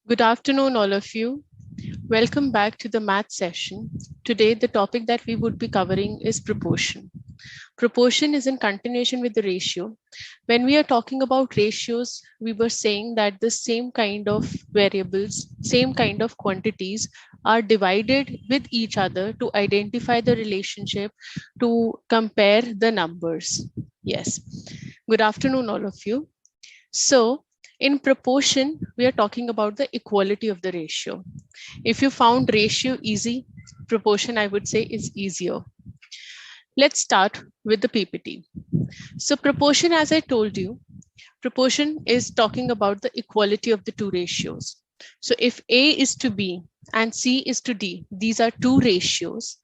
Good afternoon, all of you. Welcome back to the math session. Today, the topic that we would be covering is proportion. Proportion is in continuation with the ratio. When we are talking about ratios, we were saying that the same kind of variables, same kind of quantities are divided with each other to identify the relationship, to compare the numbers. Yes. Good afternoon, all of you. So, in proportion, we are talking about the equality of the ratio. If you found ratio easy, proportion, I would say, is easier. Let's start with the PPT. So proportion, as I told you, proportion is talking about the equality of the two ratios. So if A is to B and C is to D, these are two ratios.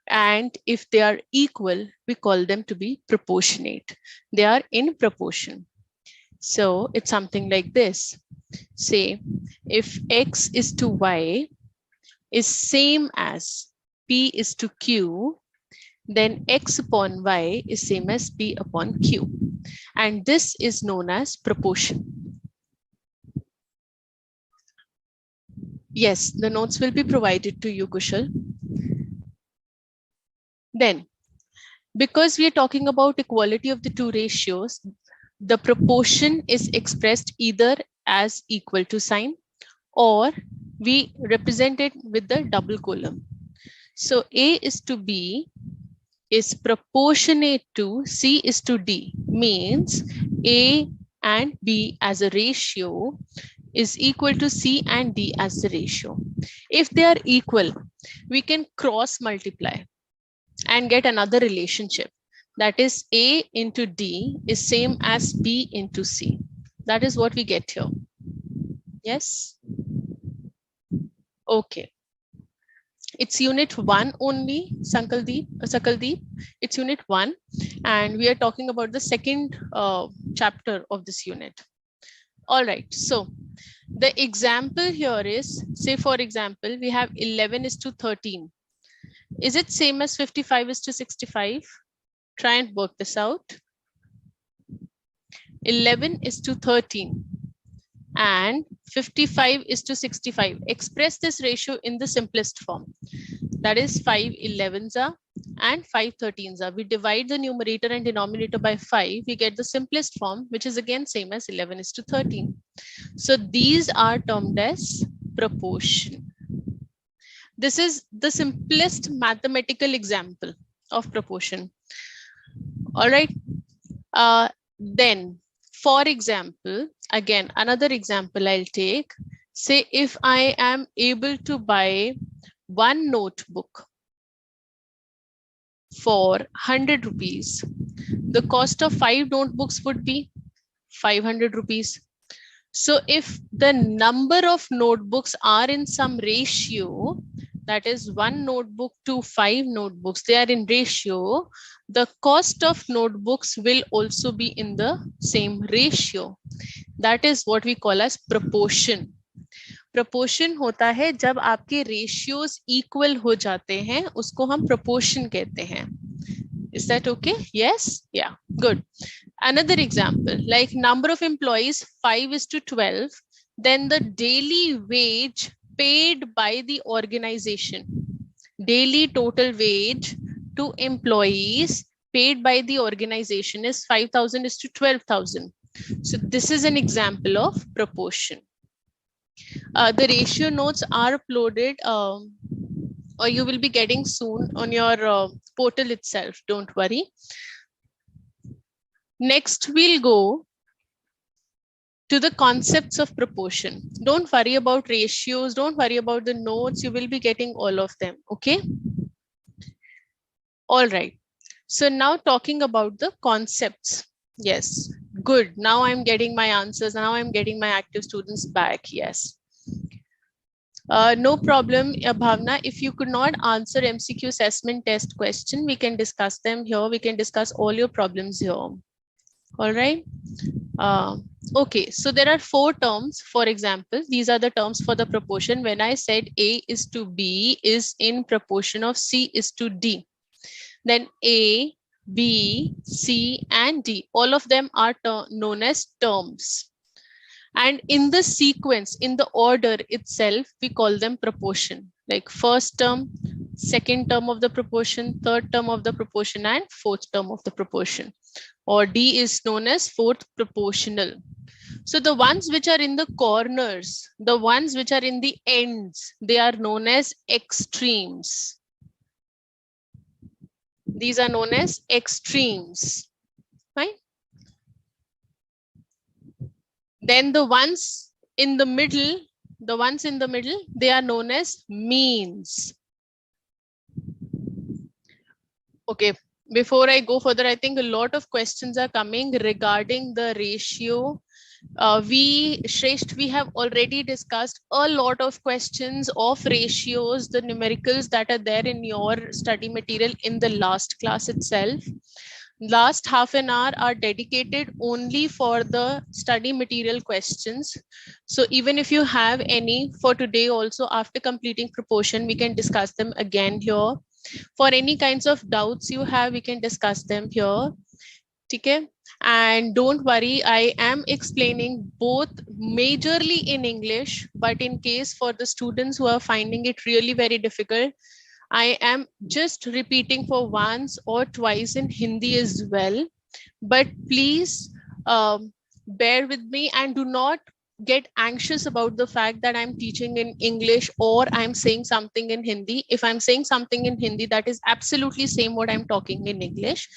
And if they are equal, we call them to be proportionate. They are in proportion. So it's something like this. Say, if X is to Y is same as P is to Q, then X upon Y is same as P upon Q. And this is known as proportion. Yes, the notes will be provided to you, Kushal. Then, because we are talking about equality of the two ratios, the proportion is expressed either as equal to sign or we represent it with the double column. So A is to B is proportionate to C is to D, means A and B as a ratio is equal to C and D as the ratio. If they are equal, we can cross multiply and get another relationship. That is A into D is same as B into C. That is what we get here. Yes? Okay. It's unit 1 only, Sakaldeep. It's unit 1. And we are talking about the second chapter of this unit. All right. So the example here is, say, for example, we have 11 is to 13. Is it same as 55 is to 65? Try and work this out. 11 is to 13 and 55 is to 65. Express this ratio in the simplest form. That is 5 11s are and 5 13s are. We divide the numerator and denominator by 5. We get the simplest form, which is again same as 11 is to 13. So these are termed as proportion. This is the simplest mathematical example of proportion. All right. Then, for example, again, another example I'll take. Say if I am able to buy one notebook for 100 rupees, the cost of 5 notebooks would be 500 rupees. So if the number of notebooks are in some ratio, that is 1 notebook to 5 notebooks, they are in ratio, the cost of notebooks will also be in the same ratio. That is what we call as proportion. Proportion होता है जब आपके ratios equal हो जाते हैं, उसको हम proportion कहते हैं. Is that okay? Yes? Yeah, good. Another example, like number of employees 5 is to 12, then the daily wage paid by the organization, daily total wage to employees paid by the organization is 5,000 is to 12,000. So this is an example of proportion. The ratio notes are uploaded or you will be getting soon on your portal itself. Don't worry. Next, we'll go to the concepts of proportion. Don't worry about ratios. Don't worry about the notes. You will be getting all of them. Okay. All right. So now talking about the concepts. Yes. Good. Now I'm getting my answers. Now I'm getting my active students back. Yes. No problem, Bhavna. If you could not answer MCQ assessment test question, we can discuss them here. We can discuss all your problems here. All right. Okay, so there are 4 terms. For example, these are the terms for the proportion. When I said A is to B is in proportion of C is to D, then A, B, C, and D, all of them are known as terms. And in the sequence, in the order itself, we call them proportion, like first term, second term of the proportion, third term of the proportion, and fourth term of the proportion. Or D is known as fourth proportional. So the ones which are in the corners, the ones which are in the ends, they are known as extremes. These are known as extremes, right? Then the ones in the middle, they are known as means. Okay, before I go further, I think a lot of questions are coming regarding the ratio. Shresht, we have already discussed a lot of questions of ratios, the numericals that are there in your study material in the last class itself. Last half an hour are dedicated only for the study material questions. So even if you have any for today also, after completing proportion, we can discuss them again here. For any kinds of doubts you have, we can discuss them here. Okay? And don't worry, I am explaining both majorly in English, but in case for the students who are finding it really very difficult, I am just repeating for once or twice in Hindi as well. But please bear with me and do not get anxious about the fact that I'm teaching in English or I'm saying something in Hindi. If I'm saying something in Hindi, that is absolutely same what I'm talking in English.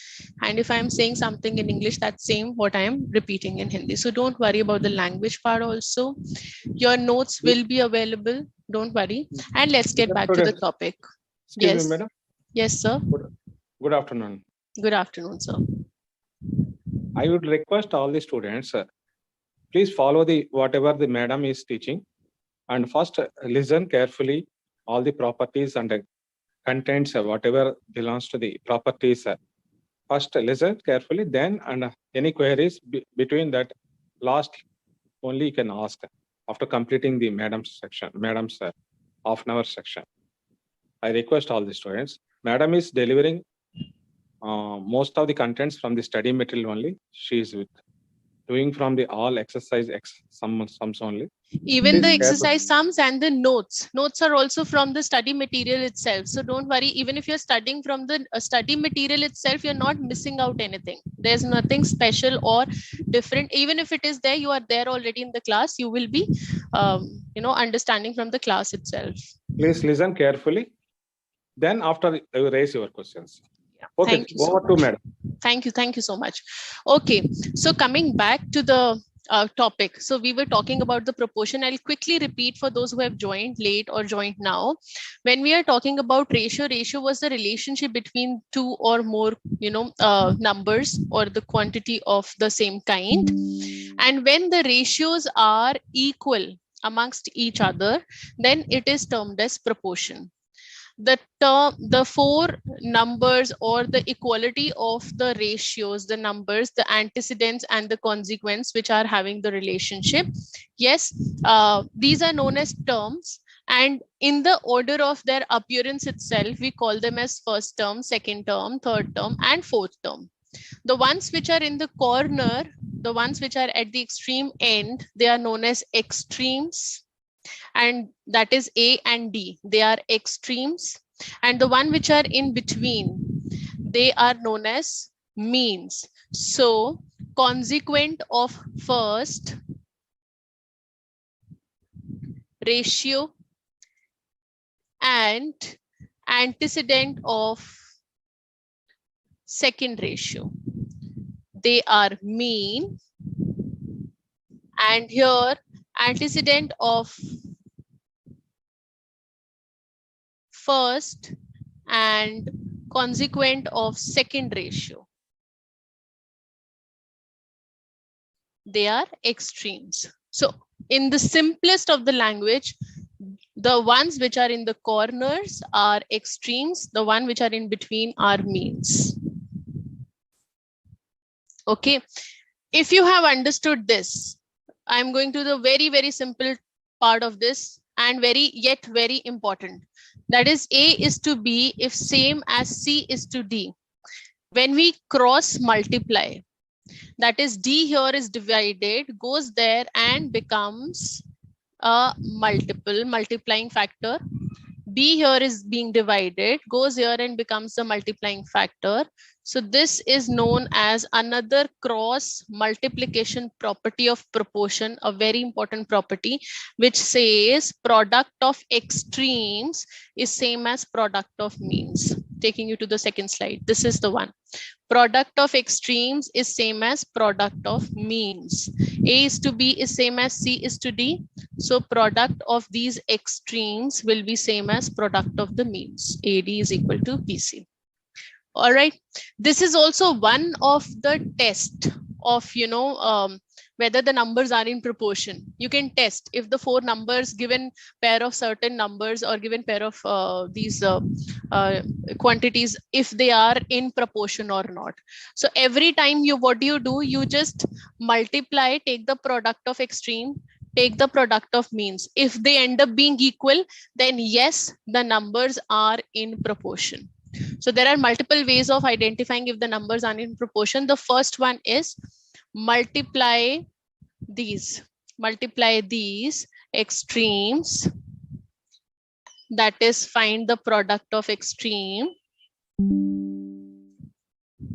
And if I'm saying something in English, that's same what I'm repeating in Hindi. So don't worry about the language part also. Your notes will be available. Don't worry. And let's get back to the topic. Excuse me, madam. Yes, sir. Good afternoon. Good afternoon, sir. I would request all the students, please follow whatever the madam is teaching, and first listen carefully all the properties and contents, whatever belongs to the properties. First listen carefully, then and any queries between that last only you can ask after completing the madam's section, madam's half an hour section. I request all the students. Madam is delivering most of the contents from the study material only. She is doing from the all exercise sums only. Even the exercise sums and the notes are also from the study material itself. So don't worry, even if you're studying from the study material itself, you're not missing out anything. There's nothing special or different. Even if it is there, you are there already in the class, you will be understanding from the class itself. Please listen carefully. Then after you raise your questions. Yeah. Okay, thank you over to madam. Thank you so much. Okay, so coming back to the topic. So we were talking about the proportion. I'll quickly repeat for those who have joined late or joined now. When we are talking about ratio was the relationship between two or more, numbers or the quantity of the same kind. And when the ratios are equal amongst each other, then it is termed as proportion. The four numbers or the equality of the ratios, the numbers, the antecedents and the consequence which are having the relationship, yes, these are known as terms, and in the order of their appearance itself, we call them as first term, second term, third term and fourth term. The ones which are in the corner, the ones which are at the extreme end, they are known as extremes. And that is A and D, they are extremes. And the one which are in between, they are known as means. So consequent of first ratio and antecedent of second ratio, they are mean. And here antecedent of first and consequent of second ratio, they are extremes. So in the simplest of the language, the ones which are in the corners are extremes, the one which are in between are means. Okay, if you have understood this, I'm going to the very, very simple part of this and very important. That is A is to B if same as C is to D. When we cross multiply, That is, D here is divided, goes there and becomes a multiplying factor. B here is being divided, goes here and becomes the multiplying factor. So this is known as another cross multiplication property of proportion, a very important property, which says product of extremes is same as product of means. Taking you to the second slide. This is the one. Product of extremes is same as product of means. A is to B is same as C is to D. So product of these extremes will be same as product of the means. AD is equal to BC. All right. This is also one of the test of, whether the numbers are in proportion. You can test if the four numbers, given pair of certain numbers or given pair of these quantities, if they are in proportion or not. So every time what do? You just multiply, take the product of extreme, take the product of means. If they end up being equal, then yes, the numbers are in proportion. So there are multiple ways of identifying if the numbers are in proportion. The first one is multiply these extremes. That is, find the product of extreme,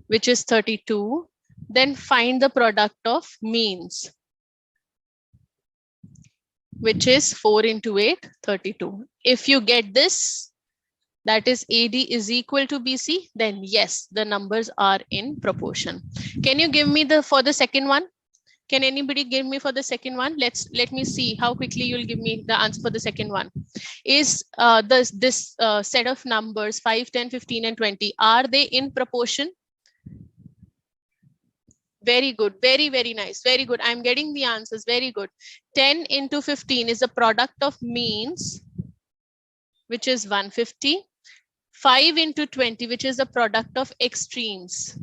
which is 32. Then find the product of means, which is 4 into 8, 32. If you get this, that is AD is equal to BC, then yes, the numbers are in proportion. Can you give me for the second one? Can anybody give me for the second one? Let me see how quickly you'll give me the answer for the second one. Is this set of numbers 5, 10, 15, and 20, are they in proportion? Very good. Very, very nice. Very good. I'm getting the answers. Very good. 10 into 15 is the product of means, which is 150. 5 into 20, which is the product of extremes,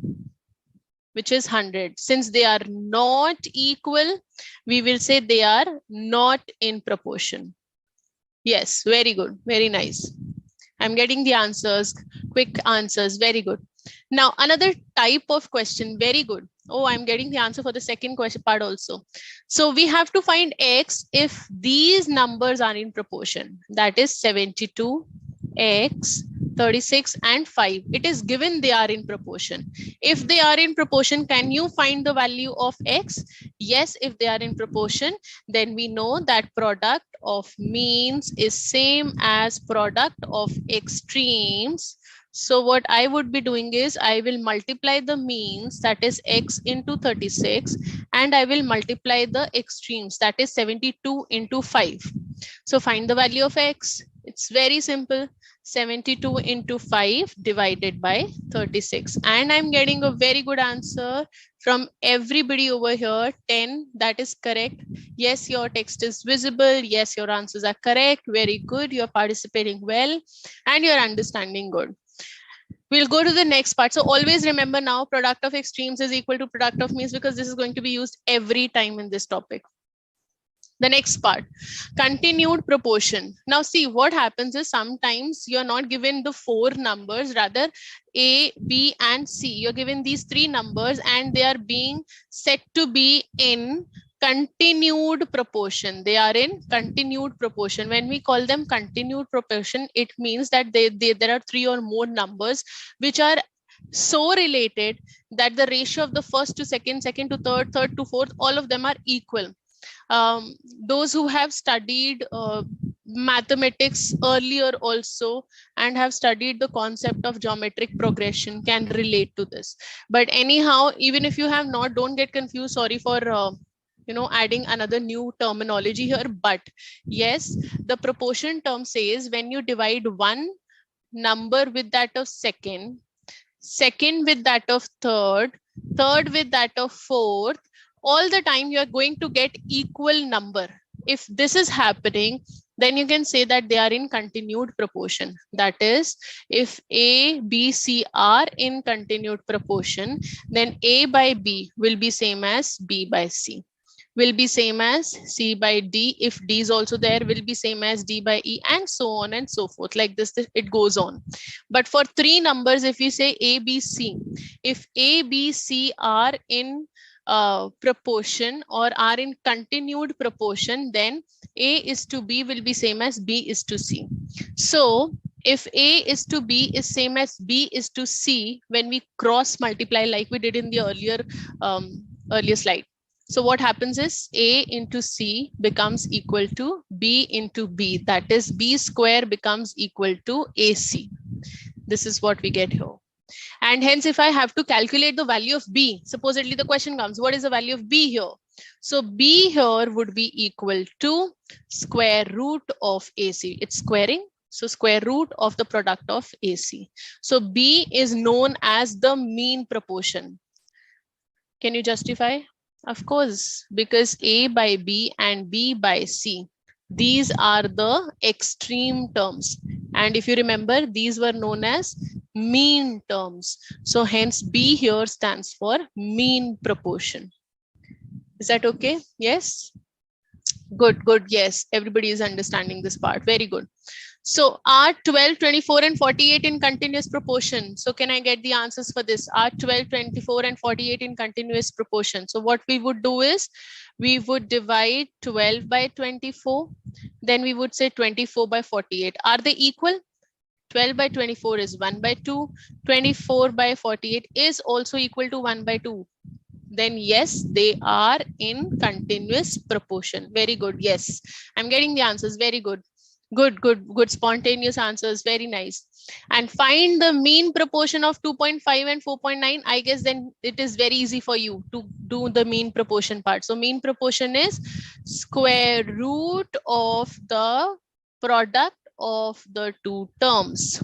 which is 100. Since they are not equal, we will say they are not in proportion. Yes, very good. Very nice. I'm getting the answers, quick answers. Very good. Now, another type of question. Very good. Oh, I'm getting the answer for the second question part also. So we have to find X if these numbers are in proportion. That is 72, X, 36 and 5. It is given they are in proportion. If they are in proportion, can you find the value of X? Yes, if they are in proportion, then we know that product of means is same as product of extremes. So what I would be doing is I will multiply the means, that is X into 36, and I will multiply the extremes, that is 72 into 5. So find the value of X. It's very simple. 72 into 5 divided by 36. And I'm getting a very good answer from everybody over here. 10, that is correct. Yes, your text is visible. Yes, your answers are correct. Very good. You're participating well and you're understanding good. We'll go to the next part. So always remember now, product of extremes is equal to product of means, because this is going to be used every time in this topic. The next part, continued proportion. Now see, what happens is sometimes you're not given the four numbers, rather A, B, and C. You're given these three numbers and they are being set to be in continued proportion. They are in continued proportion. When we call them continued proportion, it means that there are three or more numbers which are so related that the ratio of the first to second, second to third, third to fourth, all of them are equal. Those who have studied mathematics earlier also and have studied the concept of geometric progression can relate to this. But anyhow, even if you have not, don't get confused. Sorry for adding another new terminology here. But yes, the proportion term says when you divide one number with that of second, second with that of third, third with that of fourth, all the time you are going to get equal number. If this is happening, then you can say that they are in continued proportion. That is, if A, B, C are in continued proportion, then A by B will be same as B by C, will be same as C by D. If D is also there, will be same as D by E, and so on and so forth. Like this, it goes on. But for three numbers, if we say A, B, C, if A, B, C are in proportion or are in continued proportion, then A is to B will be same as B is to C. So if A is to B is same as B is to C, when we cross multiply like we did in the earlier slide. So what happens is A into C becomes equal to B into B. That is B square becomes equal to AC. This is what we get here. And hence, if I have to calculate the value of B, supposedly the question comes, what is the value of B here? So B here would be equal to square root of AC. It's squaring. So square root of the product of AC. So B is known as the mean proportion. Can you justify? Of course, because A by B and B by C, these are the extreme terms. And if you remember, these were known as mean terms. So hence B here stands for mean proportion. Is that okay? Yes? Good, good. Yes, everybody is understanding this part. Very good. So are 12, 24 and 48 in continuous proportion? So can I get the answers for this? Are 12, 24 and 48 in continuous proportion? So what we would do is we would divide 12 by 24. Then we would say 24 by 48. Are they equal? 12 by 24 is 1 by 2. 24 by 48 is also equal to 1 by 2. Then yes, they are in continuous proportion. Very good. Yes, I'm getting the answers. Very good. Good, good, good. Spontaneous answers. Very nice. And find the mean proportion of 2.5 and 4.9. I guess then it is very easy for you to do the mean proportion part. So mean proportion is square root of the product of the two terms.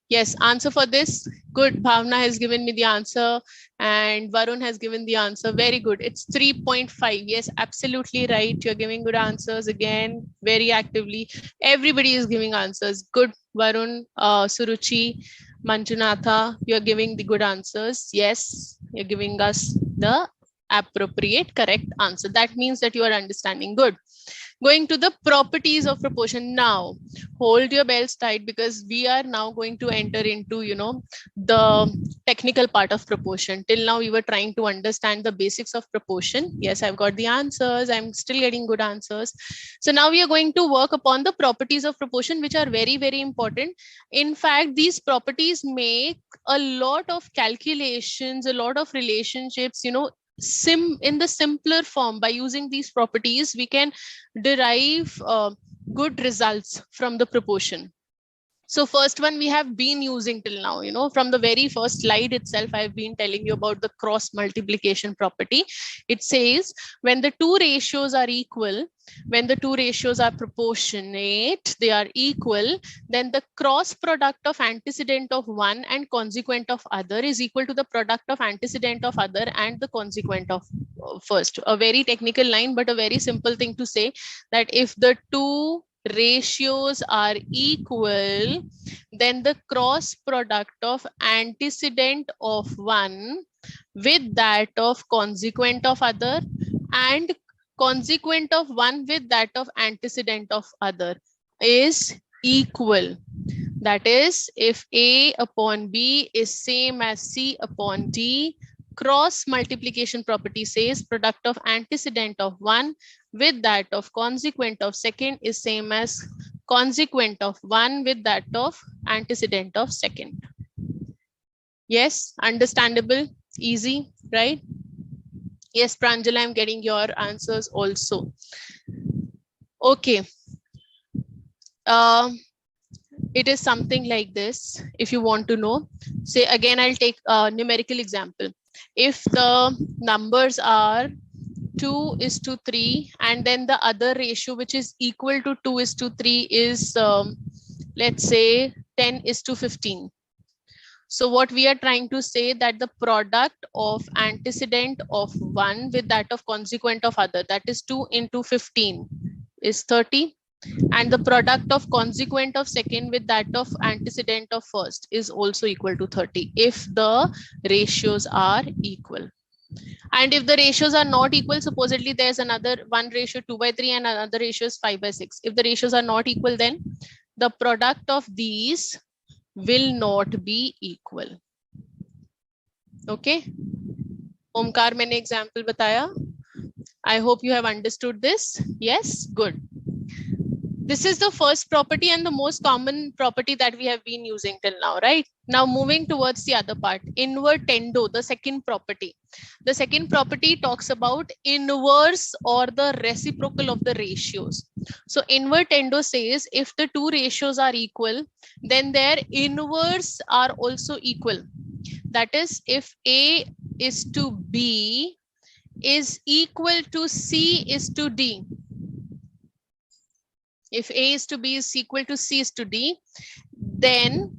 Yes, answer for this. Good. Bhavna has given me the answer and Varun has given the answer. Very good. It's 3.5. Yes, absolutely right. You're giving good answers again, very actively. Everybody is giving answers. Good. Varun, Suruchi, Manjunatha, you're giving the good answers. Yes, you're giving us the appropriate correct answer. That means that you are understanding. Good. Going to the properties of proportion now. Hold your belts tight because we are now going to enter into, the technical part of proportion. Till now, we were trying to understand the basics of proportion. Yes, I've got the answers. I'm still getting good answers. So now we are going to work upon the properties of proportion, which are very, very important. In fact, these properties make a lot of calculations, a lot of relationships, in the simpler form. By using these properties, we can derive good results from the proportion. So first one we have been using till now, from the very first slide itself, I've been telling you about the cross multiplication property. It says when the two ratios are equal, when the two ratios are proportionate, they are equal, then the cross product of antecedent of one and consequent of other is equal to the product of antecedent of other and the consequent of first. A very technical line, but a very simple thing to say, that if the two ratios are equal, then the cross product of antecedent of one with that of consequent of other and consequent of one with that of antecedent of other is equal. That is, if A upon B is same as C upon D, cross multiplication property says product of antecedent of one with that of consequent of second is same as consequent of one with that of antecedent of second. Yes, understandable, easy, right? Yes, Pranjala, I'm getting your answers also. Okay. It is something like this. If you want to know, say again, I'll take a numerical example. If the numbers are 2:3 and then the other ratio which is equal to 2:3 is let's say 10:15. So what we are trying to say that the product of antecedent of one with that of consequent of other, that is 2 into 15 is 30. And the product of consequent of second with that of antecedent of first is also equal to 30 if the ratios are equal. And if the ratios are not equal, supposedly there's another one ratio 2/3 and another ratio is 5/6. If the ratios are not equal, then the product of these will not be equal. Okay. Omkar मैंने example बताया. I hope you have understood this. Yes, good. This is the first property and the most common property that we have been using till now, right? Now moving towards the other part, invertendo, the second property. The second property talks about inverse or the reciprocal of the ratios. So invertendo says if the two ratios are equal, then their inverse are also equal. That is, if A is to B is equal to C is to D. If A is to B is equal to C is to D, then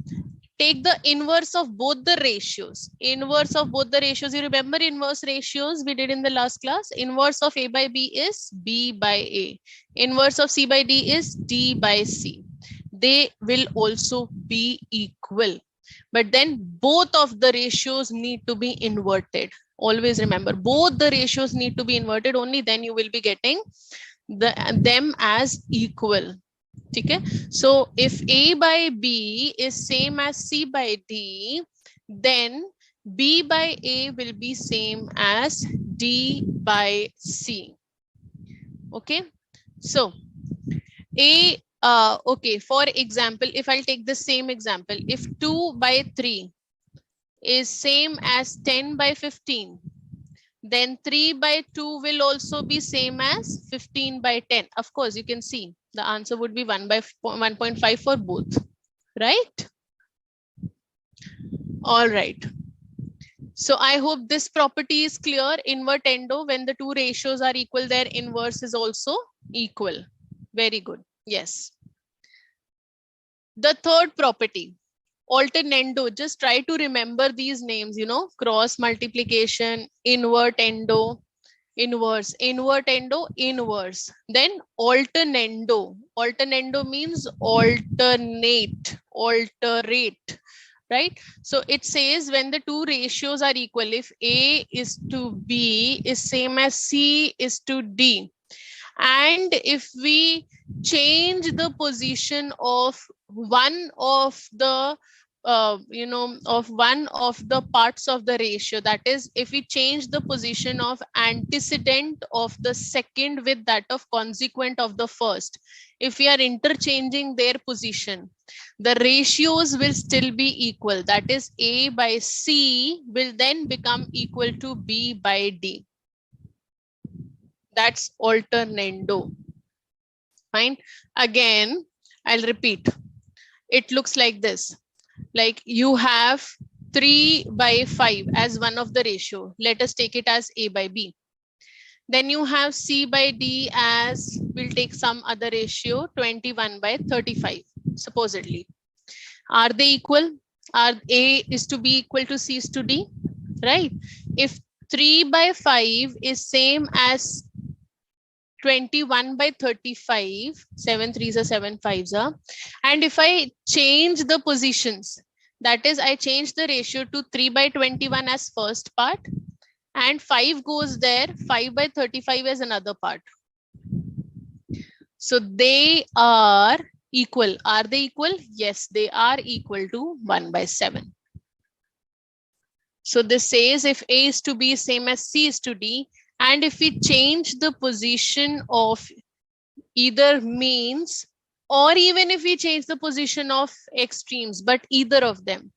take the inverse of both the ratios. Inverse of both the ratios. You remember inverse ratios we did in the last class? Inverse of A by B is B by A. Inverse of C by D is D by C. They will also be equal. But then both of the ratios need to be inverted. Always remember, both the ratios need to be inverted. Only then you will be getting them as equal. Okay? So if A by B is same as C by D, then B by A will be same as D by C. Okay? So A, okay, for example, if I'll take the same example, if 2 by 3 is same as 10 by 15, then 3 by 2 will also be same as 15 by 10. Of course, you can see the answer would be 1 by 1.5 for both, right? All right. So I hope this property is clear. Invertendo, when the two ratios are equal, their inverse is also equal. Very good. Yes. The third property, alternando. Just try to remember these names, you know, cross multiplication, invertendo, inverse, invertendo, inverse. Then alternando. Alternando means alternate, alterate, right? So it says when the two ratios are equal, if A is to B is same as C is to D. And if we change the position of one of the of one of the parts of the ratio, that is, if we change the position of antecedent of the second with that of consequent of the first, if we are interchanging their position, the ratios will still be equal. That is, A by C will then become equal to B by D. That's alternando. Fine. Again, I'll repeat. It looks like this. Like you have 3 by 5 as one of the ratio. Let us take it as A by B. Then you have C by D as, we'll take some other ratio, 21 by 35, supposedly. Are they equal? Are A is to be equal to C is to D, right? If 3 by 5 is same as 21 by 35, 7 3s are 7 5s are, and if I change the positions, that is, I change the ratio to 3 by 21 as first part, and 5 goes there, 5 by 35 as another part. So they are equal. Are they equal? Yes, they are equal to 1 by 7. So this says if A is to B same as C is to D, and if we change the position of either means, or even if we change the position of extremes, but either of them,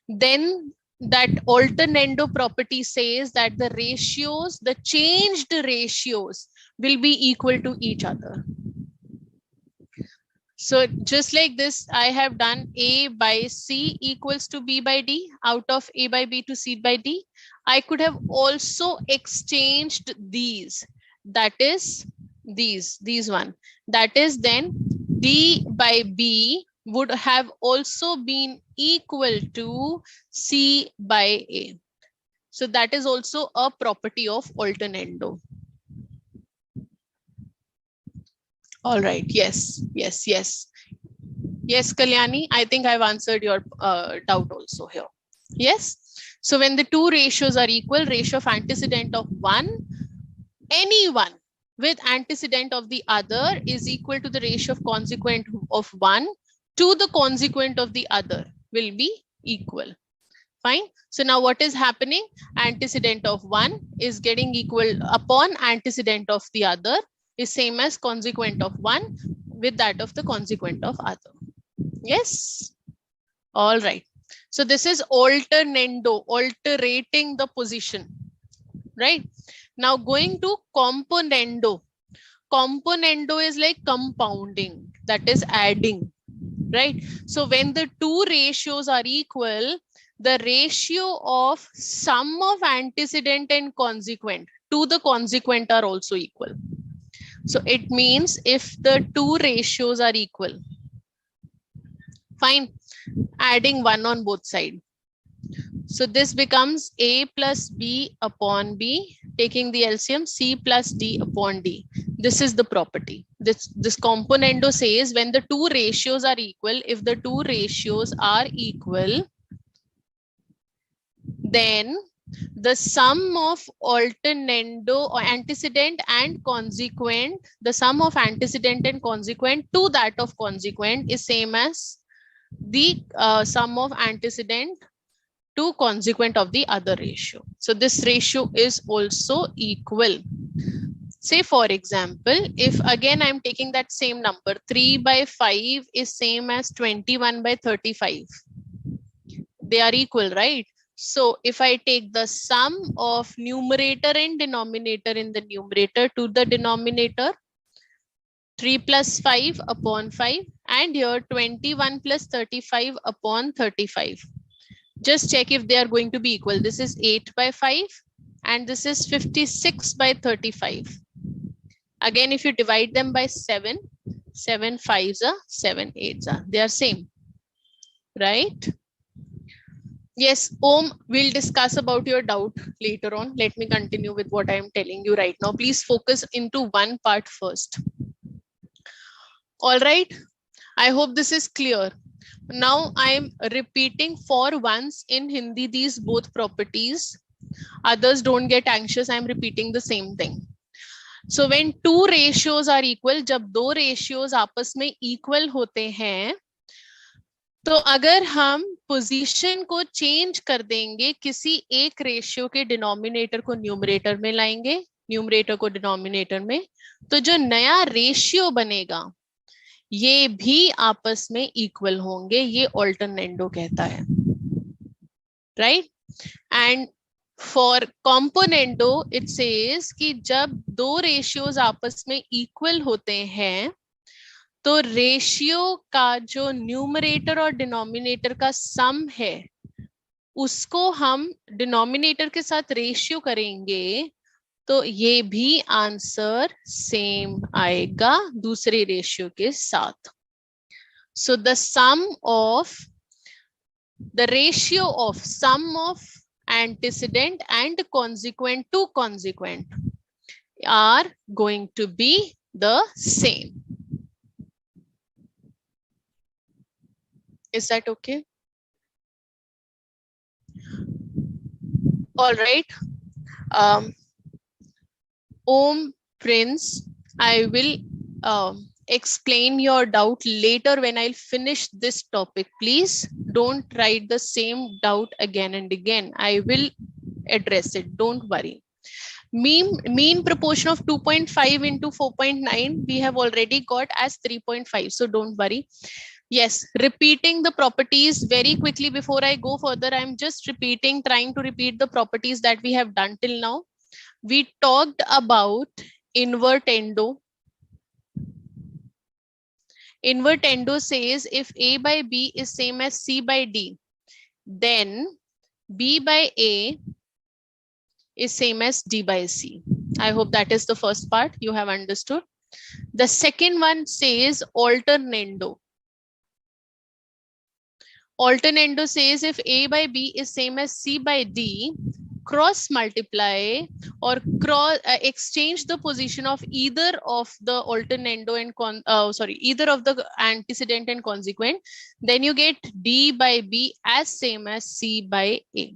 then that alternando property says that the ratios, the changed ratios will be equal to each other. So just like this, I have done A by C equals to B by D. Out of A by B to C by D, I could have also exchanged these. That is these one. That is then D by B would have also been equal to C by A. So that is also a property of alternando. All right. Yes, yes, yes. Yes, Kalyani, I think I've answered your doubt also here. Yes. So when the two ratios are equal, ratio of antecedent of one, anyone with antecedent of the other is equal to the ratio of consequent of one to the consequent of the other will be equal. Fine. So now what is happening? Antecedent of one is getting equal upon antecedent of the other is same as consequent of one with that of the consequent of other. Yes. All right. So this is alternando, alterating the position. Right. Now going to componendo. Componendo is like compounding, that is adding. Right. So when the two ratios are equal, the ratio of sum of antecedent and consequent to the consequent are also equal. So it means if the two ratios are equal, fine, adding one on both sides. So this becomes A plus B upon B, taking the LCM C plus D upon D. This is the property. This componendo says when the two ratios are equal, if the two ratios are equal, then the sum of alternando or antecedent and consequent, the sum of antecedent and consequent to that of consequent is same as the sum of antecedent to consequent of the other ratio. So this ratio is also equal. Say for example, if again I'm taking that same number, 3 by 5 is same as 21 by 35. They are equal, right? So if I take the sum of numerator and denominator in the numerator to the denominator, 3 plus 5 upon 5, and here 21 plus 35 upon 35. Just check if they are going to be equal. This is 8 by 5 and this is 56 by 35. Again, if you divide them by 7, 7 5s are 7 8s are. They are same, right? Yes, Om, we'll discuss about your doubt later on. Let me continue with what I am telling you right now. Please focus into one part first. All right. I hope this is clear. Now I am repeating for once in Hindi these both properties. Others don't get anxious. I am repeating the same thing. So when two ratios are equal, जब दो ratios आपस में equal होते हैं, तो अगर हम position को चेंज कर देंगे, किसी एक रेशियो के डिनोमिनेटर को न्यूमरेटर में लाएंगे, न्यूमरेटर को डिनोमिनेटर में, तो जो नया रेशियो बनेगा ये भी आपस में इक्वल होंगे. ये ऑल्टरनेंडो कहता है, right? And for componendo it says कि जब दो रेशियोज आपस में इक्वल होते हैं तो रेशियो का जो न्यूमरेटर और डिनोमिनेटर का सम है उसको हम डिनोमिनेटर के साथ रेशियो करेंगे तो ये भी आंसर सेम आएगा दूसरे रेशियो के साथ. So the sum of the ratio of sum of antecedent and consequent to consequent are going to be the same. Is that okay? All right. Om, Prince, I will explain your doubt later when I'll finish this topic. Please don't write the same doubt again and again. I will address it. Don't worry. Mean proportion of 2.5 into 4.9 we have already got as 3.5. So don't worry. Yes, repeating the properties very quickly before I go further. I'm just repeating, trying to repeat the properties that we have done till now. We talked about invertendo. Invertendo says if A by B is same as C by D, then B by A is same as D by C. I hope that is the first part you have understood. The second one says alternando. Alternando says if A by B is same as C by D, cross multiply or cross exchange the position of either of the alternando and either of the antecedent and consequent, then you get D by B as same as C by A.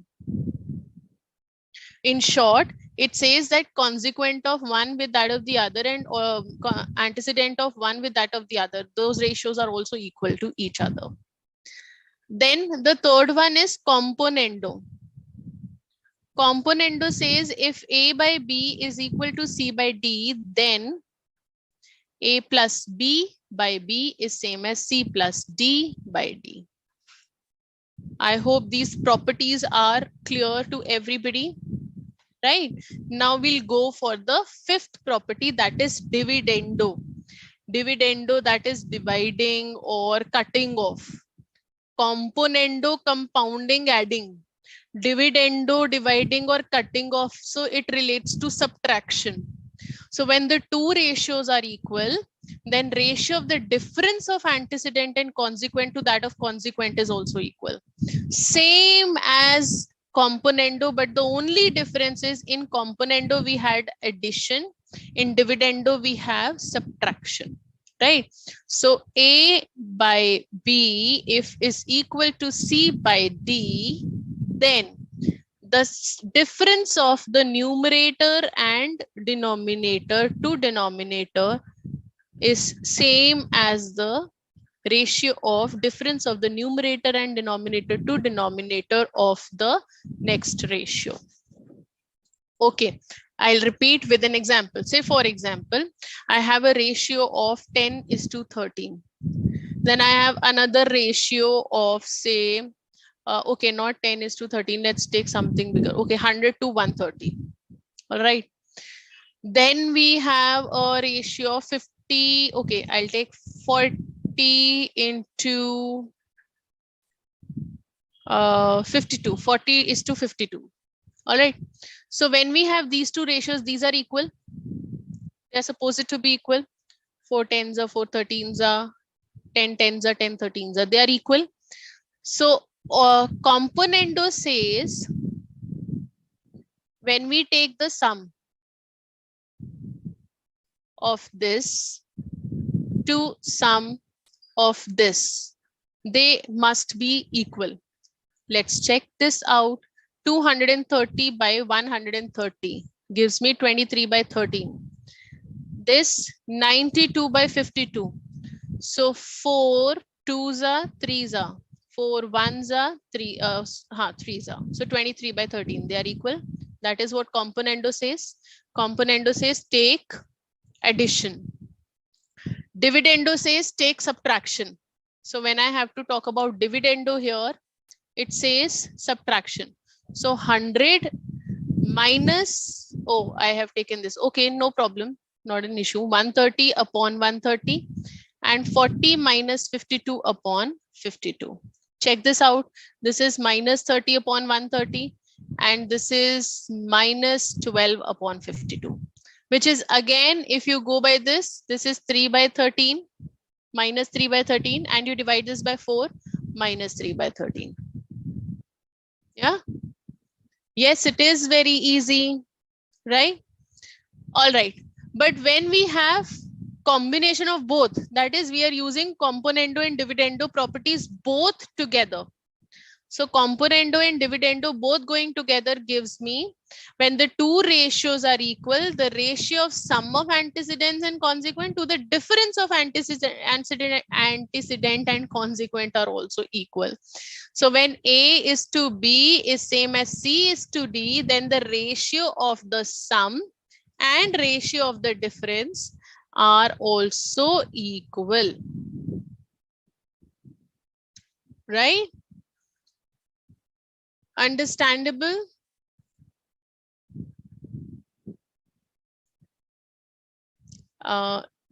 In short, it says that consequent of one with that of the other and antecedent of one with that of the other, those ratios are also equal to each other. Then the third one is componendo. Componendo says if A by B is equal to C by D, then A plus B by B is same as C plus D by D. I hope these properties are clear to everybody. Right? Now we'll go for the fifth property, that is dividendo. Dividendo, that is dividing or cutting off. Componendo, compounding, adding. Dividendo, dividing or cutting off. So it relates to subtraction. So when the two ratios are equal, then ratio of the difference of antecedent and consequent to that of consequent is also equal. Same as componendo, but the only difference is in componendo we had addition, in dividendo we have subtraction, right? So A by B if is equal to C by D, then the difference of the numerator and denominator to denominator is same as the ratio of difference of the numerator and denominator to denominator of the next ratio. Okay, I'll repeat with an example. Say for example, I have a ratio of 10:13. Then I have another ratio of say, okay, not 10:13. Let's take something bigger. Okay, 100:130. All right. Then we have a ratio of 50. Okay, I'll take 40 into 52. 40:52. All right. So when we have these two ratios, these are equal. They're supposed to be equal. 4 10s are 4 13s are 10 10s are 10 13s are. They are equal. So componendo says when we take the sum of this to sum of this, they must be equal. Let's check this out. 230 by 130 gives me 23 by 13. This 92 by 52. So 4 2s are 3s are. 4 1s are 3s are. So 23 by 13. They are equal. That is what componendo says. Componendo says take addition. Dividendo says take subtraction. So when I have to talk about dividendo here, it says subtraction. So 100 minus, oh, I have taken this. Okay, no problem. Not an issue. 130 upon 130 and 40 minus 52 upon 52. Check this out. This is minus 30 upon 130 and this is minus 12 upon 52. Which is again, if you go by this is 3 by 13 minus 3 by 13 and you divide this by 4 minus 3 by 13. Yeah. Yes, it is very easy, right? All right. But when we have combination of both, that is we are using componendo and dividendo properties both together. So componendo and dividendo both going together gives me, when the two ratios are equal, the ratio of sum of antecedents and consequent to the difference of antecedent and consequent are also equal. So when A is to B is same as C is to D, then the ratio of the sum and ratio of the difference are also equal. Right? Understandable?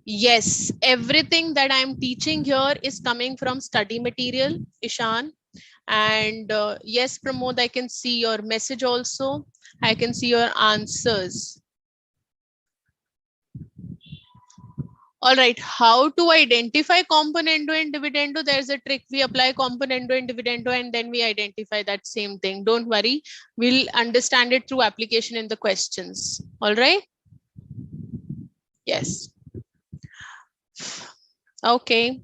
Yes, everything that I'm teaching here is coming from study material, Ishan. And yes, Pramod, I can see your message also. I can see your answers. All right, how to identify componendo and dividendo? There's a trick. We apply componendo and dividendo and then we identify that same thing. Don't worry, we'll understand it through application in the questions. All right. Yes. Okay.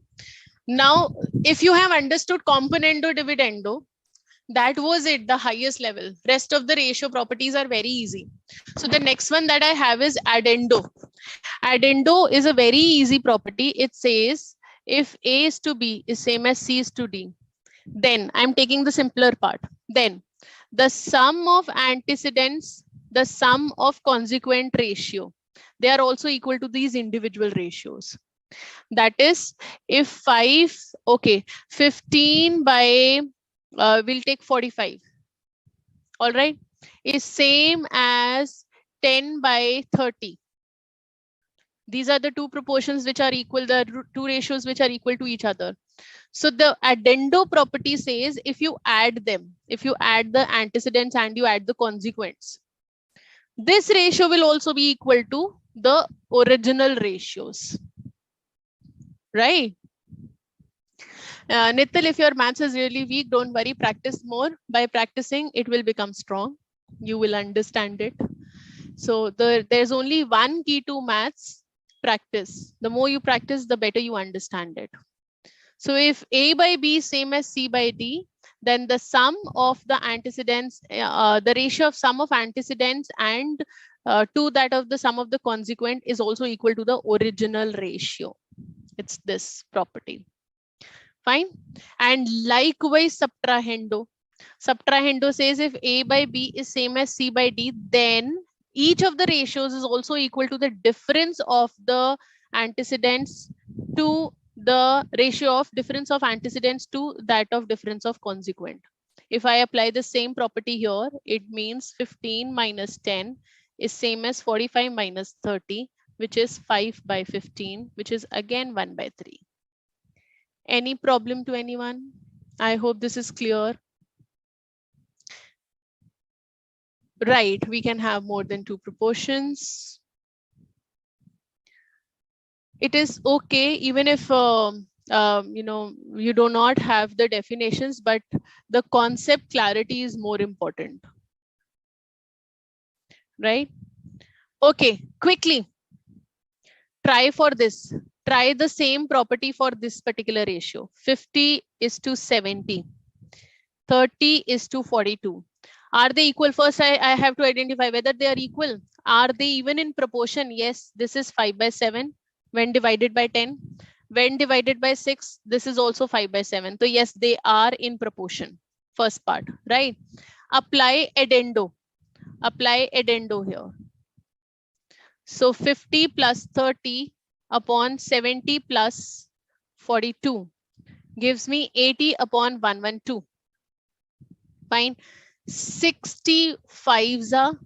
Now, if you have understood componendo, dividendo, that was it, the highest level. Rest of the ratio properties are very easy. So the next one that I have is addendo. Addendo is a very easy property. It says if A is to B is same as C is to D, Then I'm taking the simpler part. Then the sum of antecedents, the sum of consequent ratio, they are also equal to these individual ratios. That is, if 5, okay, 15 by, we'll take 45, all right, is same as 10 by 30. These are the two proportions which are equal, the two ratios which are equal to each other. So the addendo property says if you add them, if you add the antecedents and you add the consequents, this ratio will also be equal to the original ratios, right? Nitil, if your maths is really weak, don't worry, practice more. By practicing, it will become strong. You will understand it. So there's only one key to maths: practice. The more you practice, the better you understand it. So if A by B is same as C by D, then the sum of the antecedents, the ratio of sum of antecedents and to that of the sum of the consequent is also equal to the original ratio. It's this property. Fine. And likewise, subtrahendo. Subtrahendo says if A by B is same as C by D, then each of the ratios is also equal to the difference of the antecedents to the ratio of difference of antecedents to that of difference of consequent. If I apply the same property here, it means 15 minus 10 is same as 45 minus 30, which is 5 by 15, which is again 1 by 3. Any problem to anyone? I hope this is clear. Right, we can have more than two proportions. It is okay even if you do not have the definitions, but the concept clarity is more important, right? Okay, quickly try for this. Try the same property for this particular ratio. 50 is to 70, 30 is to 42. Are they equal? First, I have to identify whether they are equal. Are they even in proportion? Yes, this is 5 by 7 when divided by 10. When divided by 6, this is also 5 by 7. So yes, they are in proportion. First part, right? Apply addendo. Apply addendo here. So 50 plus 30 upon 70 plus 42 gives me 80 upon 112. Fine. 65s are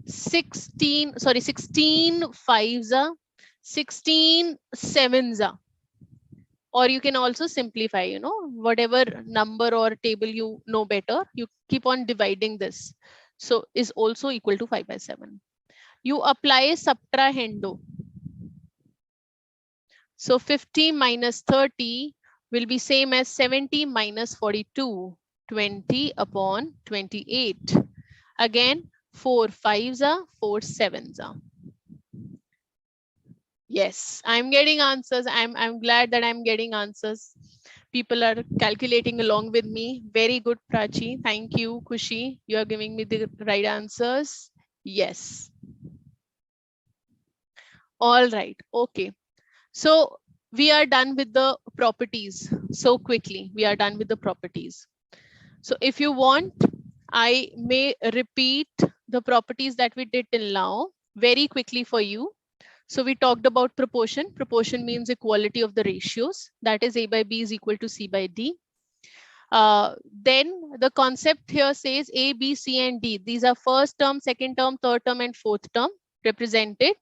16, sorry, 16 5s are 16 7s are. Or you can also simplify, whatever number or table you know better, you keep on dividing this. So is also equal to 5 by 7. You apply subtrahendo. So 50 minus 30 will be same as 70 minus 42, 20 upon 28. Again, 4 5s are, 4 7s are. Yes, I'm getting answers. I'm glad that I'm getting answers. People are calculating along with me. Very good, Prachi. Thank you, Kushi. You are giving me the right answers. Yes. All right. Okay. So we are done with the properties. So quickly, we are done with the properties. So if you want, I may repeat the properties that we did till now very quickly for you. So we talked about proportion. Proportion means equality of the ratios. That is A by B is equal to C by D. Then the concept here says A, B, C, and D. These are first term, second term, third term, and fourth term represented.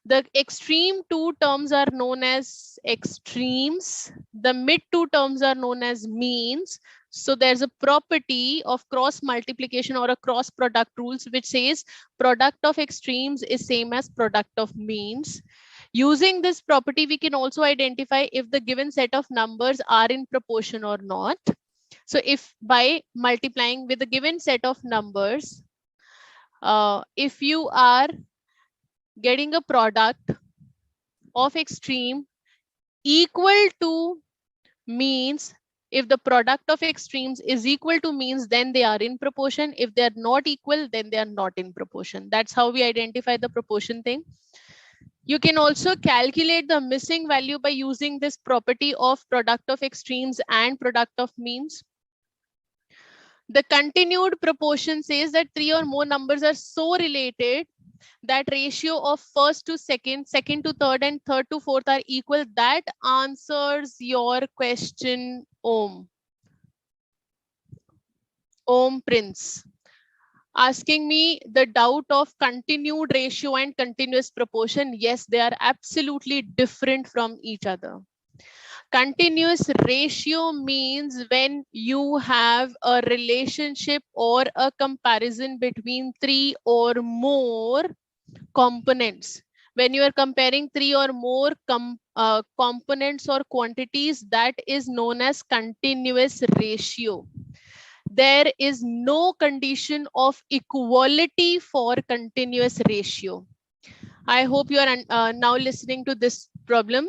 The extreme two terms are known as extremes. The mid two terms are known as means. So there's a property of cross multiplication or a cross product rules which says product of extremes is same as product of means. Using this property, we can also identify if the given set of numbers are in proportion or not. So if by multiplying with the given set of numbers, if you are getting a product of extreme equal to means, if the product of extremes is equal to means, then they are in proportion. If they are not equal, then they are not in proportion. That's how we identify the proportion thing. You can also calculate the missing value by using this property of product of extremes and product of means. The continued proportion says that 3 or more numbers are so related that ratio of first to second, second to third, and third to fourth are equal. That answers your question, Om. Om Prince. Asking me the doubt of continued ratio and continuous proportion. Yes, they are absolutely different from each other. Continuous ratio means when you have a relationship or a comparison between 3 or more components. When you are comparing 3 or more components or quantities, that is known as continuous ratio. There is no condition of equality for continuous ratio. I hope you are now listening to this problem.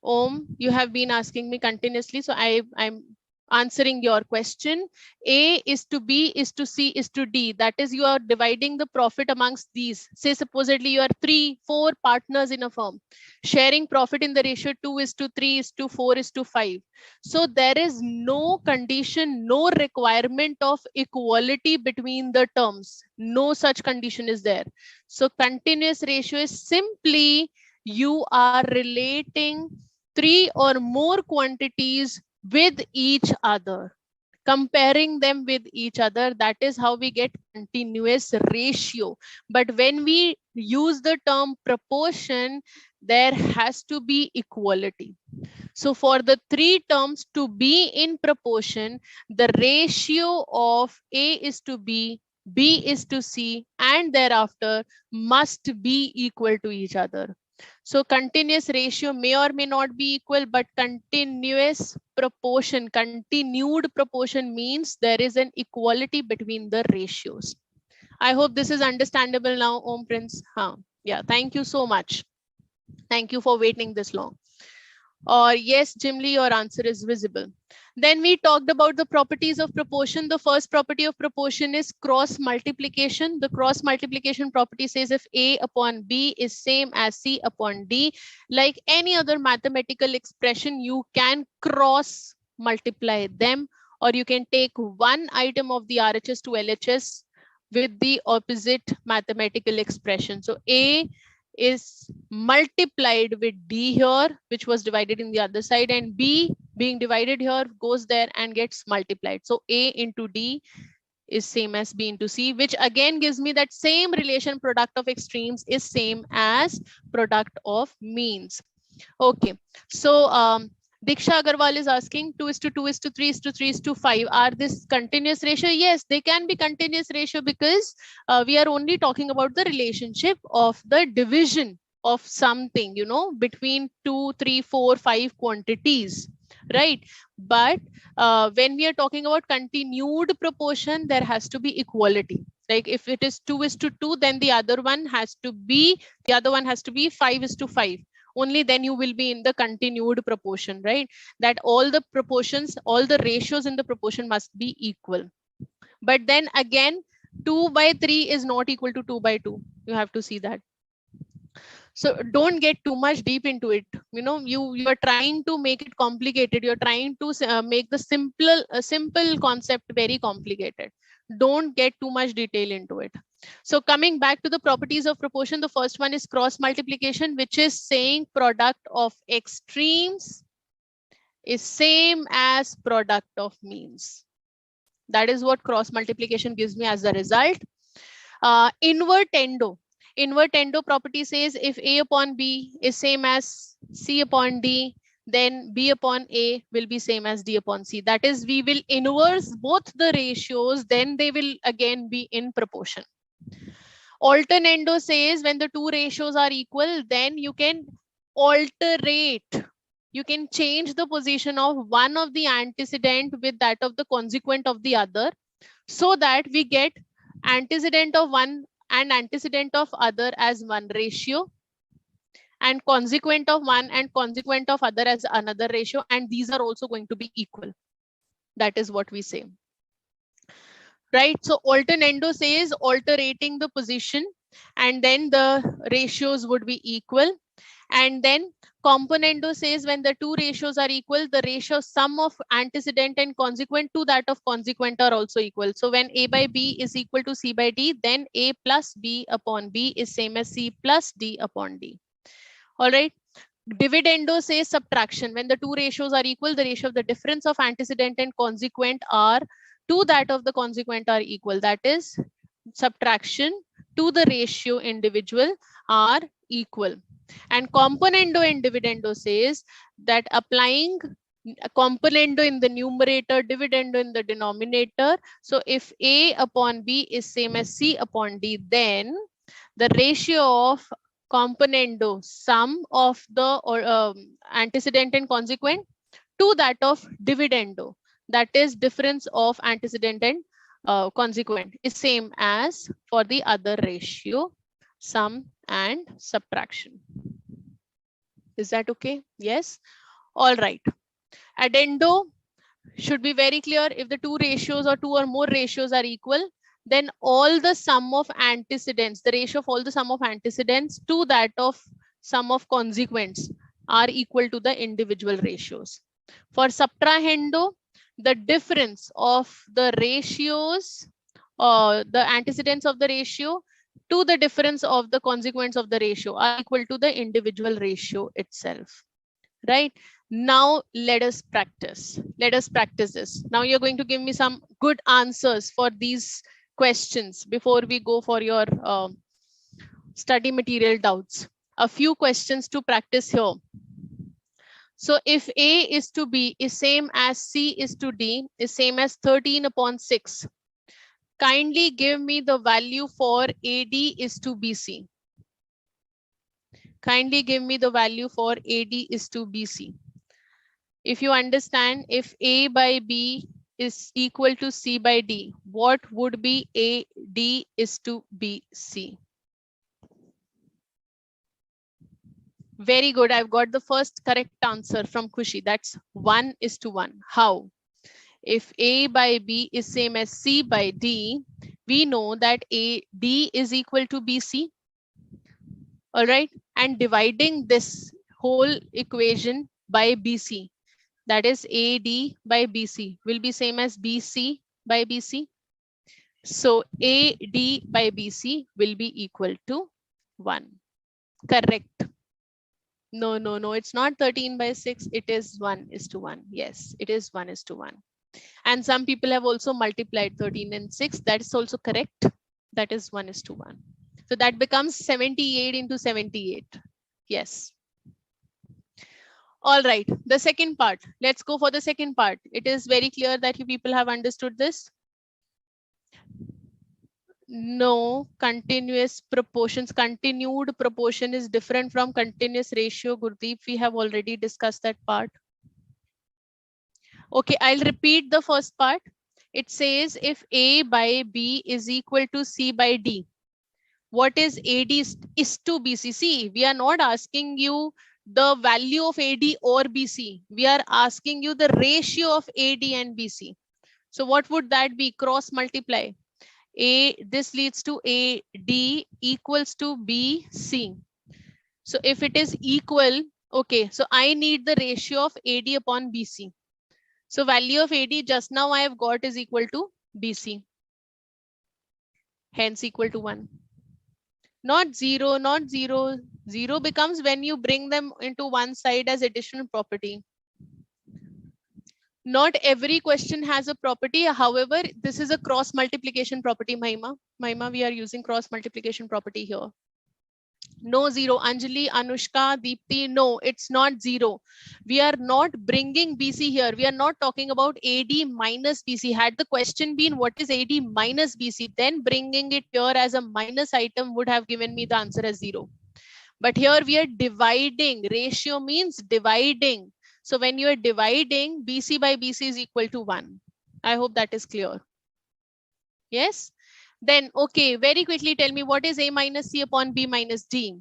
Om, you have been asking me continuously, so I'm answering your question. A is to B is to C is to D. That is, you are dividing the profit amongst these. Say supposedly you are 3, 4 partners in a firm, sharing profit in the ratio 2 is to 3 is to 4 is to 5. So there is no condition, no requirement of equality between the terms. No such condition is there. So continuous ratio is simply you are relating 3 or more quantities with each other, comparing them with each other. That is how we get continuous ratio. But when we use the term proportion, there has to be equality. So for the 3 terms to be in proportion, the ratio of A is to B, B is to C, and thereafter must be equal to each other. So continuous ratio may or may not be equal, but continuous proportion, continued proportion means there is an equality between the ratios. I hope this is understandable now, Om Prince. Yeah, thank you so much. Thank you for waiting this long. Or yes, Jimly, your answer is visible. Then we talked about the properties of proportion. The first property of proportion is cross multiplication. The cross multiplication property says if A upon B is same as C upon D, like any other mathematical expression, you can cross multiply them, or you can take one item of the RHS to LHS with the opposite mathematical expression. So A is multiplied with D here, which was divided in the other side, and B being divided here goes there and gets multiplied. So A into D is same as B into C, which again gives me that same relation, product of extremes is same as product of means. Okay, so Diksha Agarwal is asking 2 is to 2 is to 3 is to 3 is to 5. Are this continuous ratio? Yes, they can be continuous ratio because we are only talking about the relationship of the division of something, you know, between 2, 3, 4, 5 quantities, right? But when we are talking about continued proportion, there has to be equality. Like if it is 2 is to 2, then the other one has to be 5 is to 5. Only then you will be in the continued proportion, right? That all the proportions, all the ratios in the proportion must be equal. But then again, 2 by 3 is not equal to 2 by 2. You have to see that. So don't get too much deep into it. You know, you are trying to make it complicated. You're trying to make the simple concept very complicated. Don't get too much detail into it. So coming back to the properties of proportion, the first one is cross multiplication, which is saying product of extremes is same as product of means. That is what cross multiplication gives me as a result. Invertendo. Invertendo property says if A upon B is same as C upon D, then B upon A will be same as D upon C. That is, we will inverse both the ratios, then they will again be in proportion. Alternando says when the two ratios are equal, then you can alterate. You can change the position of one of the antecedent with that of the consequent of the other, so that we get antecedent of one and antecedent of other as one ratio, and consequent of one and consequent of other as another ratio, and these are also going to be equal. That is what we say. Right? So alternando says alterating the position, and then the ratios would be equal. And then Componendo says when the two ratios are equal, the ratio sum of antecedent and consequent to that of consequent are also equal. So when A by B is equal to C by D, then A plus B upon B is same as C plus D upon D. All right. Dividendo says subtraction. When the two ratios are equal, the ratio of the difference of antecedent and consequent are to that of the consequent are equal. That is, subtraction to the ratio individual are equal. And componendo and dividendo says that applying componendo in the numerator, dividendo in the denominator. So if A upon B is same as C upon D, then the ratio of componendo, sum of the antecedent and consequent, to that of dividendo, that is difference of antecedent and consequent, is same as for the other ratio, sum and subtraction. Is that okay? Yes. All right. Addendo should be very clear. If the two ratios or two or more ratios are equal, then all the sum of antecedents, the ratio of all the sum of antecedents to that of sum of consequents are equal to the individual ratios. For subtrahendo, the difference of the ratios, the antecedents of the ratio to the difference of the consequents of the ratio are equal to the individual ratio itself. Right? Now let us practice. Let us practice this. Now you're going to give me some good answers for these questions before we go for your study material doubts. A few questions to practice here. So if A is to B is same as C is to D is same as 13 upon 6. Kindly give me the value for AD is to BC. Kindly give me the value for AD is to BC. If you understand, if A by B is equal to C by D, what would be AD is to BC? Very good. I've got the first correct answer from Kushi. That's 1 is to 1. How? If A by B is same as C by D, we know that AD is equal to BC. All right. And dividing this whole equation by BC, that is AD by BC, will be same as BC by BC. So AD by BC will be equal to 1. Correct. No, no, no, it's not 13 by 6. It is 1 is to 1. Yes, it is 1 is to 1. And some people have also multiplied 13 and 6. That is also correct. That is 1 is to 1. So that becomes 78 into 78. Yes. All right, the second part. Let's go for the second part. It is very clear that you people have understood this. No, continuous proportions. Continued proportion is different from continuous ratio. Gurdeep, we have already discussed that part. Okay, I'll repeat the first part. It says if A by B is equal to C by D, what is AD is to BC? See, we are not asking you the value of AD or BC. We are asking you the ratio of AD and BC. So what would that be? Cross multiply. This leads to AD equals to BC. So if it is equal, okay, so I need the ratio of AD upon BC. So value of AD just now I have got is equal to BC. Hence equal to 1. Not 0, not 0. 0 becomes when you bring them into one side as additional property. Not every question has a property. However, this is a cross multiplication property, Mahima. Mahima, we are using cross multiplication property here. No 0. Anjali, Anushka, Deepti, no, it's not 0. We are not bringing BC here. We are not talking about AD minus BC. Had the question been what is AD minus BC, then bringing it here as a minus item would have given me the answer as 0. But here we are dividing. Ratio means dividing. So when you are dividing, BC by BC is equal to 1. I hope that is clear. Yes. Then, okay, very quickly tell me what is A minus C upon B minus D.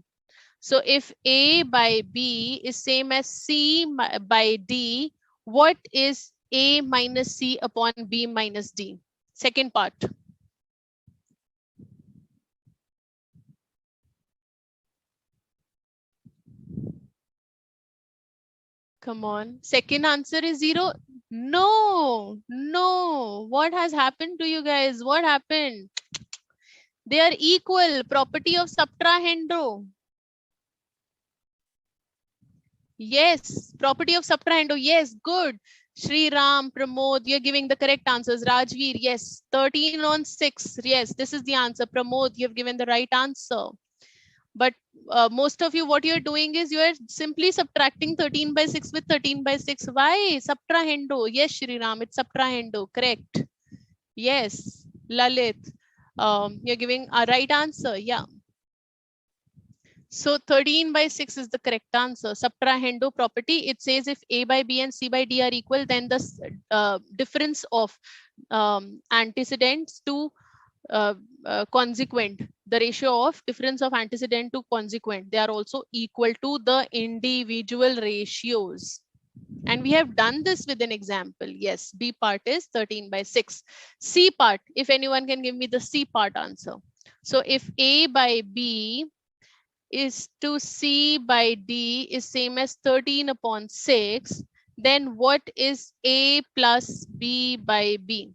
So if A by B is same as C by D, what is A minus C upon B minus D? Second part. Come on. Second answer is 0. No, no. What has happened to you guys? What happened? They are equal. Property of subtrahendo. Yes. Property of subtrahendo. Yes. Good. Shri Ram, Pramod, you're giving the correct answers. Rajveer, yes. 13 on 6. Yes, this is the answer. Pramod, you've given the right answer. But most of you, what you're doing is you're simply subtracting 13 by 6 with 13 by 6. Why? Subtrahendo. Yes, Shri Ram, it's subtrahendo. Correct. Yes. Lalit, you're giving a right answer. Yeah. So 13 by 6 is the correct answer. Subtrahendo property, it says if A by B and C by D are equal, then the difference of antecedents to consequent, the ratio of difference of antecedent to consequent, they are also equal to the individual ratios. And we have done this with an example. Yes, B part is 13 by 6. C part, if anyone can give me the C part answer. So if A by B is to C by D is same as 13 upon 6, then what is A plus B by B?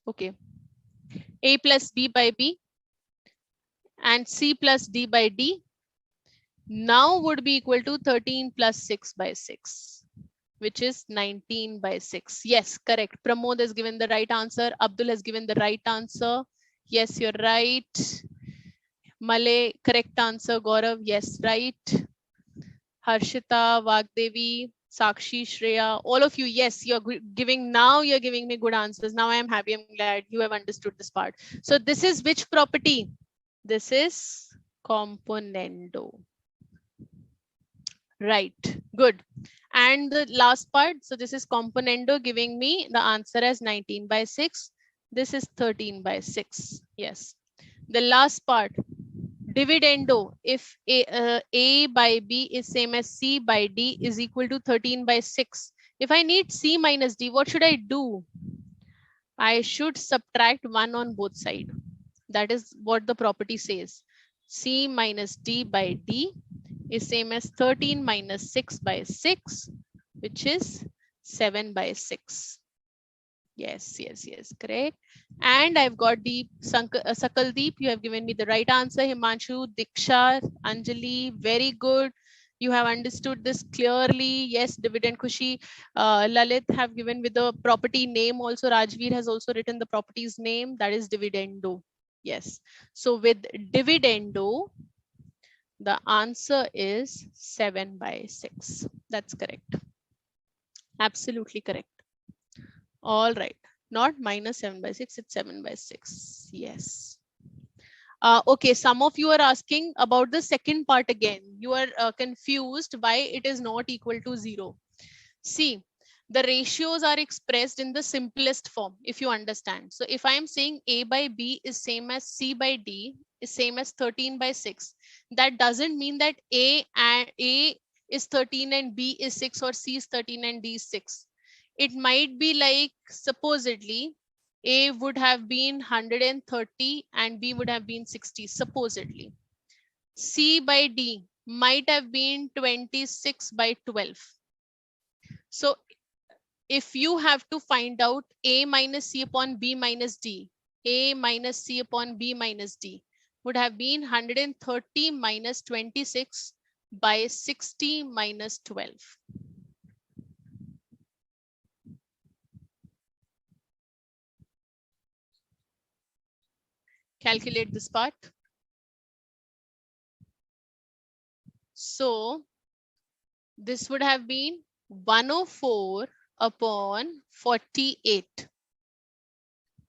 Okay. A plus B by B and C plus D by D now would be equal to 13 plus 6 by 6, which is 19 by 6. Yes, correct. Pramod has given the right answer. Abdul has given the right answer. Yes, you're right. Malay, correct answer. Gaurav, yes, right. Harshita, Vagdevi, Sakshi, Shreya, all of you, yes, you're giving me good answers. Now I am happy. I'm glad you have understood this part. So this is which property? This is componendo. Right, good. And the last part, so this is componendo giving me the answer as 19 by 6. This is 13 by 6. Yes. The last part, dividendo, if A by B is same as C by D is equal to 13 by 6. If I need C minus D, what should I do? I should subtract 1 on both sides. That is what the property says. C minus D by D is same as 13 minus 6 by 6, which is 7 by 6. Yes, yes, yes, correct. And I've got Deep, Sakaldeep, you have given me the right answer. Himanshu, Diksha, Anjali, very good. You have understood this clearly. Yes, dividend Khushi. Lalit have given with the property name also. Rajveer has also written the property's name, that is dividendo. Yes. So with dividendo, the answer is 7 by 6. That's correct. Absolutely correct. All right. Not minus 7 by 6, it's 7 by 6. Yes. Okay, some of you are asking about the second part again. You are confused why it is not equal to 0. See, the ratios are expressed in the simplest form, if you understand. So if I am saying A by B is same as C by D is same as 13 by 6, that doesn't mean that A is 13 and B is 6 or C is 13 and D is 6. It might be like supposedly A would have been 130 and B would have been 60, supposedly. C by D might have been 26 by 12. So if you have to find out A minus C upon B minus D, A minus C upon B minus D would have been 130 minus 26 by 60 minus 12. Calculate this part. So this would have been 104 upon 48.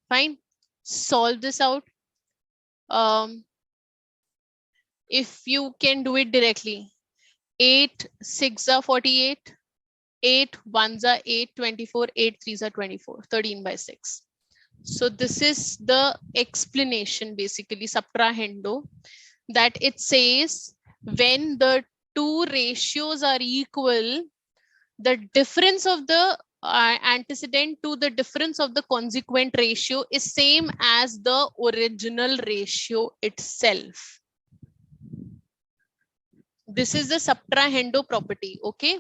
Fine. Solve this out. If you can do it directly, 8 6 are 48, 8 1s are 8, 24, 8 3s are 24, 13 by 6. So this is the explanation, basically subtrahendo, that it says when the two ratios are equal, the difference of the antecedent to the difference of the consequent ratio is same as the original ratio itself. This is the subtrahendo property. Okay.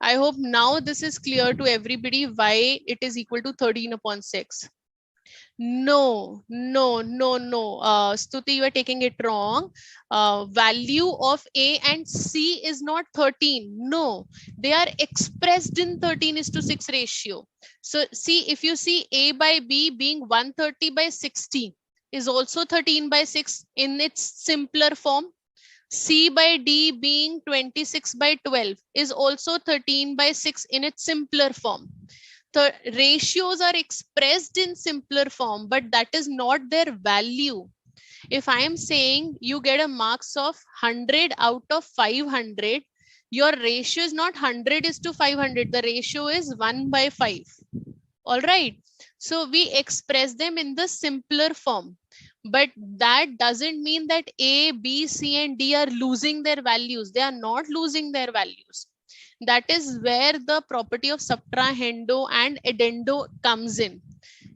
I hope now this is clear to everybody why it is equal to 13/6. No. Stuti, you are taking it wrong. Value of A and C is not 13. No, they are expressed in 13:6 ratio. So see, if you see A by B being 130/60 is also 13/6 in its simpler form. C by D being 26/12 is also 13/6 in its simpler form. The ratios are expressed in simpler form, but that is not their value. If I am saying you get a marks of 100 out of 500, your ratio is not 100:500. The ratio is 1/5. All right. So we express them in the simpler form. But that doesn't mean that A, B, C, and D are losing their values. They are not losing their values. That is where the property of subtrahendo and addendo comes in.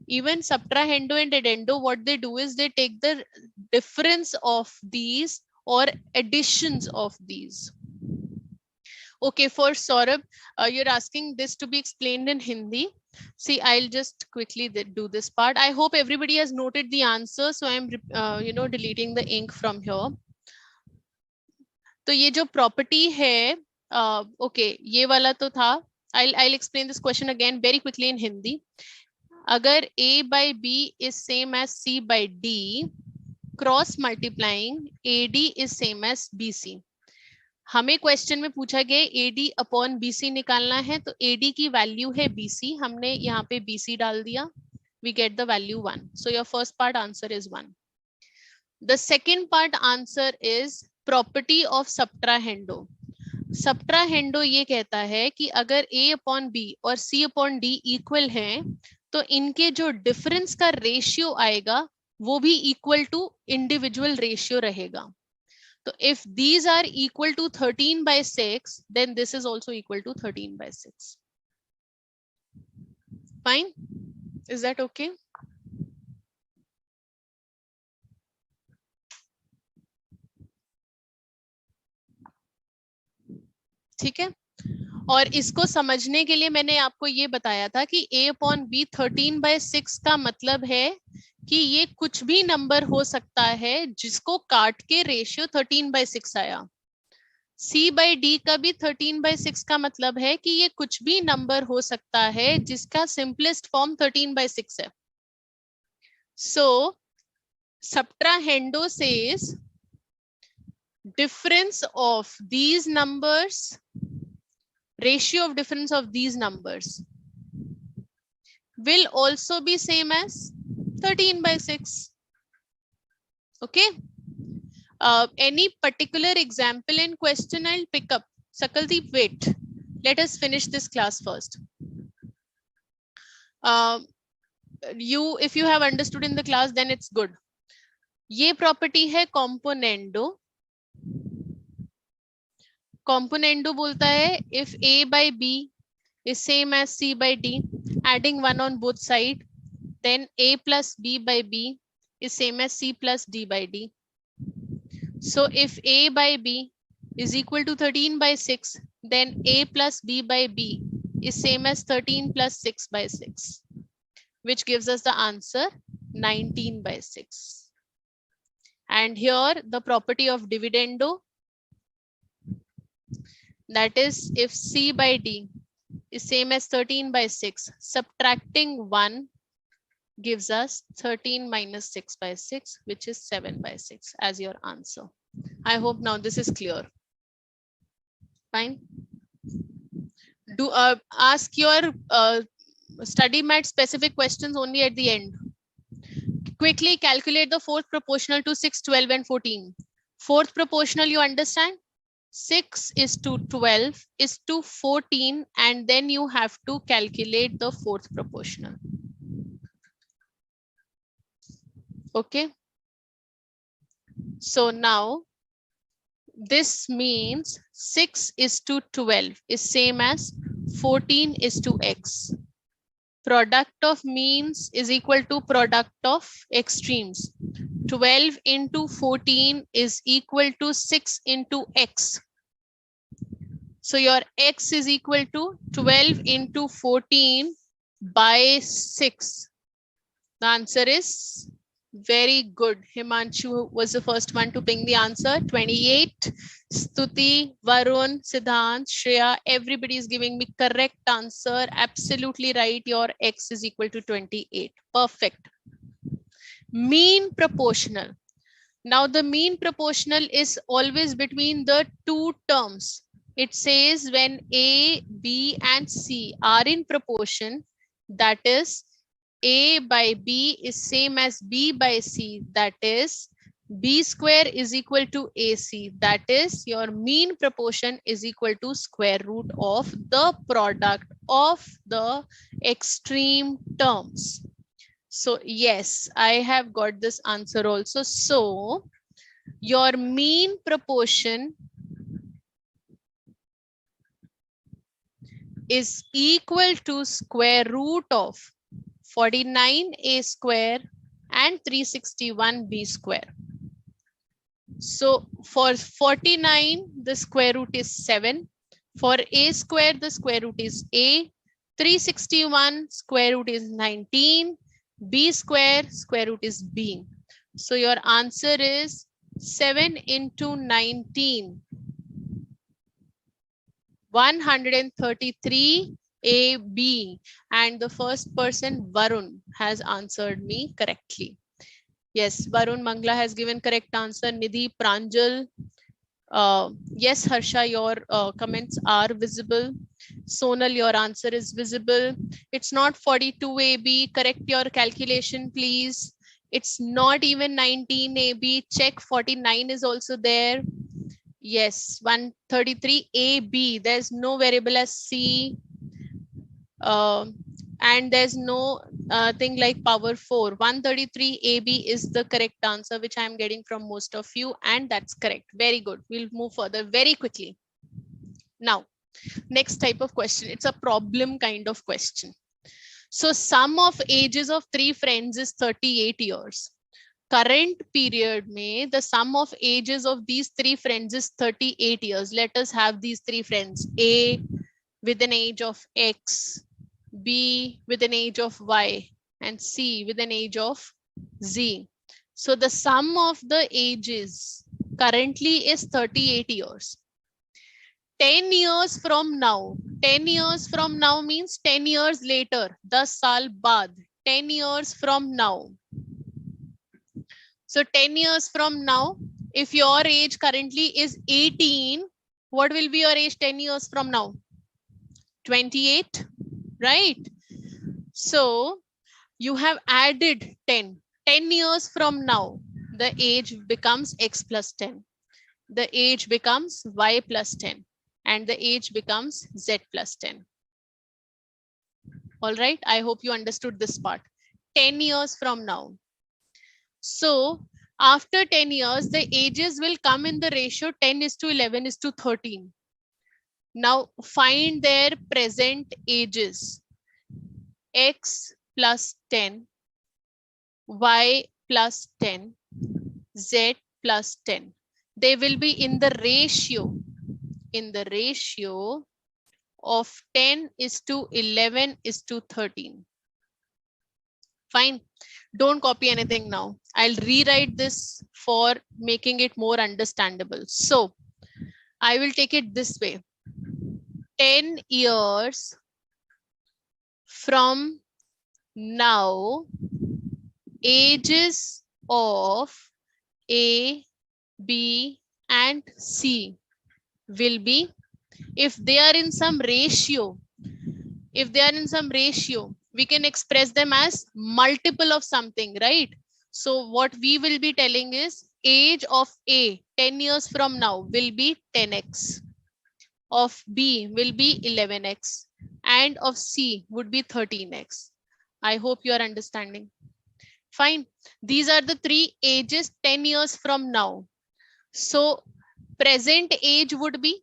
Even subtrahendo and addendo, what they do is they take the difference of these or additions of these. Okay, for Saurabh, you're asking this to be explained in Hindi. See, I'll just quickly do this part. I hope everybody has noted the answer. So I'm, deleting the ink from here. तो ये जो property है, okay, ये वाला तो था. I'll explain this question again very quickly in Hindi. अगर A by B is same as C by D, cross multiplying AD is same as BC. हमें क्वेश्चन में पूछा गया AD अपॉन BC निकालना है, तो AD की वैल्यू है BC, हमने यहाँ पे BC डाल दिया, we get the value 1. So your first part answer is 1. The second part answer is property of subtrahendo. Subtrahendo ये कहता है कि अगर A अपॉन B और C अपॉन D इक्वल हैं, तो इनके जो डिफरेंस का रेशियो आएगा वो भी इक्वल टू इंडिविजुअल रेशियो रहेगा. So if these are equal to 13/6, then this is also equal to 13/6. Fine? Is that okay? ठीक है. और इसको समझने के लिए मैंने आपको ये बताया था कि A upon B 13/6 का मतलब है कि ये कुछ भी नंबर हो सकता है जिसको काट के रेशियो 13/6 आया. C by D का भी 13/6 का मतलब है कि ये कुछ भी नंबर हो सकता है जिसका सिंपलेस्ट फॉर्म 13/6 है. So subtrahendo says difference of these numbers, ratio of difference of these numbers will also be same as 13/6. Okay. Any particular example in question I'll pick up. Sakaldeep, wait. Let us finish this class first. If you have understood in the class, then it's good. ये property है componendo. Componendo बोलता है if A by B is same as C by D, adding 1 on both sides, then A plus B by B is same as C plus D by D. So if A by B is equal to 13/6, then A plus B by B is same as 13 plus 6/6, which gives us the answer 19/6. And here the property of dividendo, that is if C by D is same as 13/6, subtracting 1 gives us 13 minus 6/6, which is 7/6 as your answer. I hope now this is clear. Fine. Do ask your study mat specific questions only at the end. Quickly calculate the fourth proportional to 6, 12, and 14. Fourth proportional, you understand? 6 is to 12 is to 14, and then you have to calculate the fourth proportional. Okay. So now this means 6 is to 12 is same as 14 is to x. Product of means is equal to product of extremes. 12 into 14 is equal to 6 into x. So your x is equal to 12 into 14 by 6. The answer is very good. Himanshu was the first one to ping the answer. 28. Stuti, Varun, Siddhant, Shreya, everybody is giving me correct answer. Absolutely right. Your x is equal to 28. Perfect. Mean proportional. Now the mean proportional is always between the two terms. It says when A, B and C are in proportion, that is A by B is same as B by C, that is B square is equal to AC, that is your mean proportion is equal to square root of the product of the extreme terms. So yes, I have got this answer also. So your mean proportion is equal to square root of 49a square and 361b square. So for 49, the square root is 7. For a square, the square root is a. 361 square root is 19. B square root is b. So your answer is 7 into 19. 133 AB, and the first person Varun has answered me correctly. Yes, Varun Mangla has given correct answer. Nidhi, Pranjal. Yes, Harsha, your comments are visible. Sonal, your answer is visible. It's not 42 AB. Correct your calculation, please. It's not even 19 AB. Check 49 is also there. Yes, 133 AB. There's no variable as C. And there's no thing like power 4. 133 AB is the correct answer, which I'm getting from most of you. And that's correct. Very good. We'll move further very quickly. Now, next type of question. It's a problem kind of question. So sum of ages of 3 friends is 38 years. Current period may the sum of ages of these 3 friends is 38 years. Let us have these 3 friends. A with an age of X, B with an age of Y, and C with an age of Z. So the sum of the ages currently is 38 years. 10 years from now, 10 years from now means 10 years later, 10 saal baad, 10 years from now. So 10 years from now, if your age currently is 18, what will be your age 10 years from now? 28, right? So you have added 10. 10 years from now, the age becomes X plus 10. The age becomes Y plus 10. And the age becomes Z plus 10. All right, I hope you understood this part. 10 years from now. So after 10 years, the ages will come in the ratio 10 is to 11 is to 13. Now find their present ages. X plus 10, Y plus 10, Z plus 10. They will be in the ratio of 10 is to 11 is to 13. Fine. Don't copy anything now. I'll rewrite this for making it more understandable. So I will take it this way. 10 years from now, ages of A, B, and C will be, if they are in some ratio, we can express them as multiple of something, right? So what we will be telling is age of A 10 years from now will be 10x, of B will be 11x, and of C would be 13x. I hope you are understanding. Fine. These are the 3 ages 10 years from now. So present age would be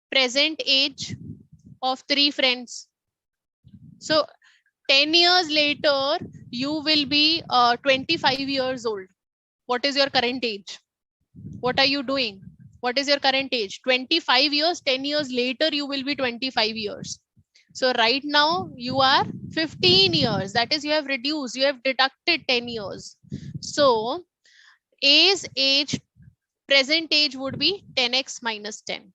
present age of 3 friends. So 10 years later, you will be 25 years old. What is your current age? What are you doing? What is your current age? 25 years, 10 years later, you will be 25 years. So right now you are 15 years. That is, you have reduced, you have deducted 10 years. So A's age, present age would be 10x minus 10.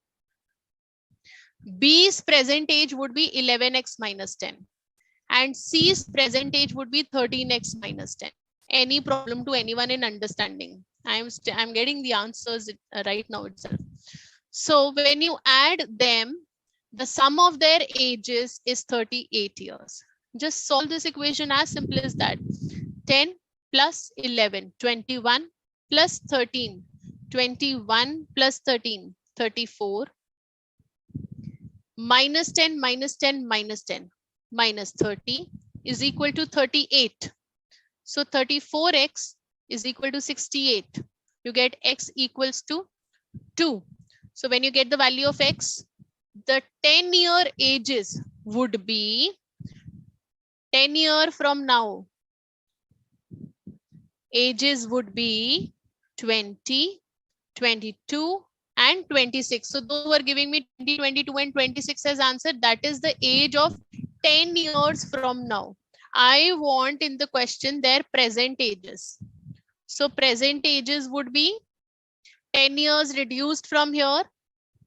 B's present age would be 11x minus 10. And C's present age would be 13x minus 10. Any problem to anyone in understanding? I'm getting the answers right now itself. So when you add them, the sum of their ages is 38 years. Just solve this equation as simple as that. 10 plus 11, 21 plus 13, 21 plus 13, 34, minus 10, minus 10, minus 10, minus 30 is equal to 38. So 34x is equal to 68. You get x equals to 2. So when you get the value of x, the 10-year ages would be 10 years from now. Ages would be 20, 22, and 26. So those who are giving me 20, 22, and 26 as answer, that is the age of 10 years from now. I want in the question their present ages. So present ages would be 10 years reduced from here,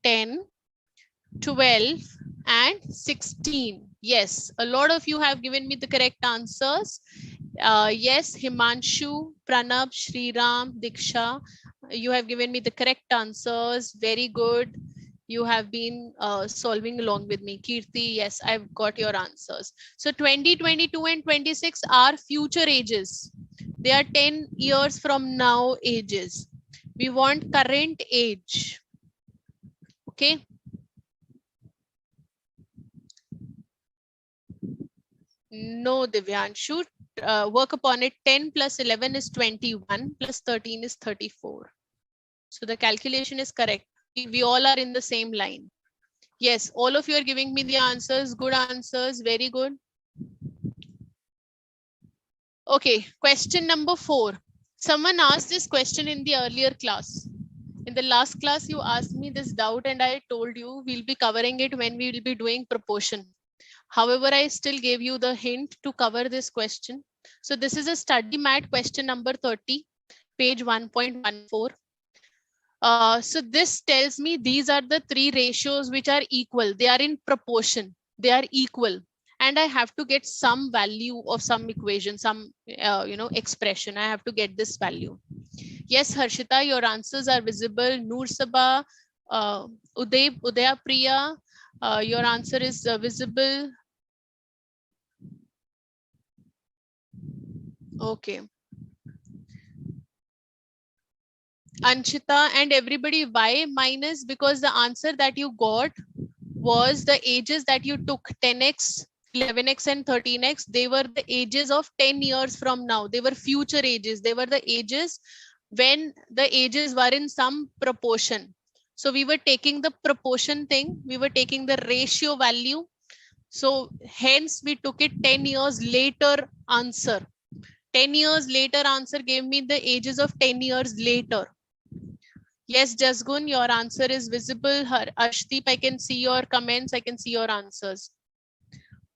10, 12, and 16. Yes, a lot of you have given me the correct answers. Yes, Himanshu, Pranab, Shriram, Diksha, you have given me the correct answers. Very good. You have been solving along with me. Kirti, yes, I've got your answers. So 20, 22, and 26 are future ages. They are 10 years from now ages. We want current age. Okay. No, Divyanshu. Work upon it. 10 plus 11 is 21 plus 13 is 34. So the calculation is correct. We all are in the same line. Yes, all of you are giving me the answers. Good answers. Very good. Okay, question number 4. Someone asked this question in the earlier class. In the last class, you asked me this doubt and I told you we'll be covering it when we will be doing proportion. However, I still gave you the hint to cover this question. So this is a study mat question number 30, page 1.14. So this tells me these are the 3 ratios which are equal. They are in proportion. They are equal. And I have to get some value of some equation, some expression. I have to get this value. Yes, Harshita, your answers are visible. Noor Sabha, Udaya Priya, your answer is visible. Okay. Anshita and everybody, why minus? Because the answer that you got was the ages that you took, 10x, 11x, and 13x. They were the ages of 10 years from now. They were future ages. They were the ages when the ages were in some proportion. So we were taking the proportion thing. We were taking the ratio value. So hence we took it 10 years later answer. 10 years later answer gave me the ages of 10 years later. Yes, Jasgun, your answer is visible. Ashdeep, I can see your comments. I can see your answers.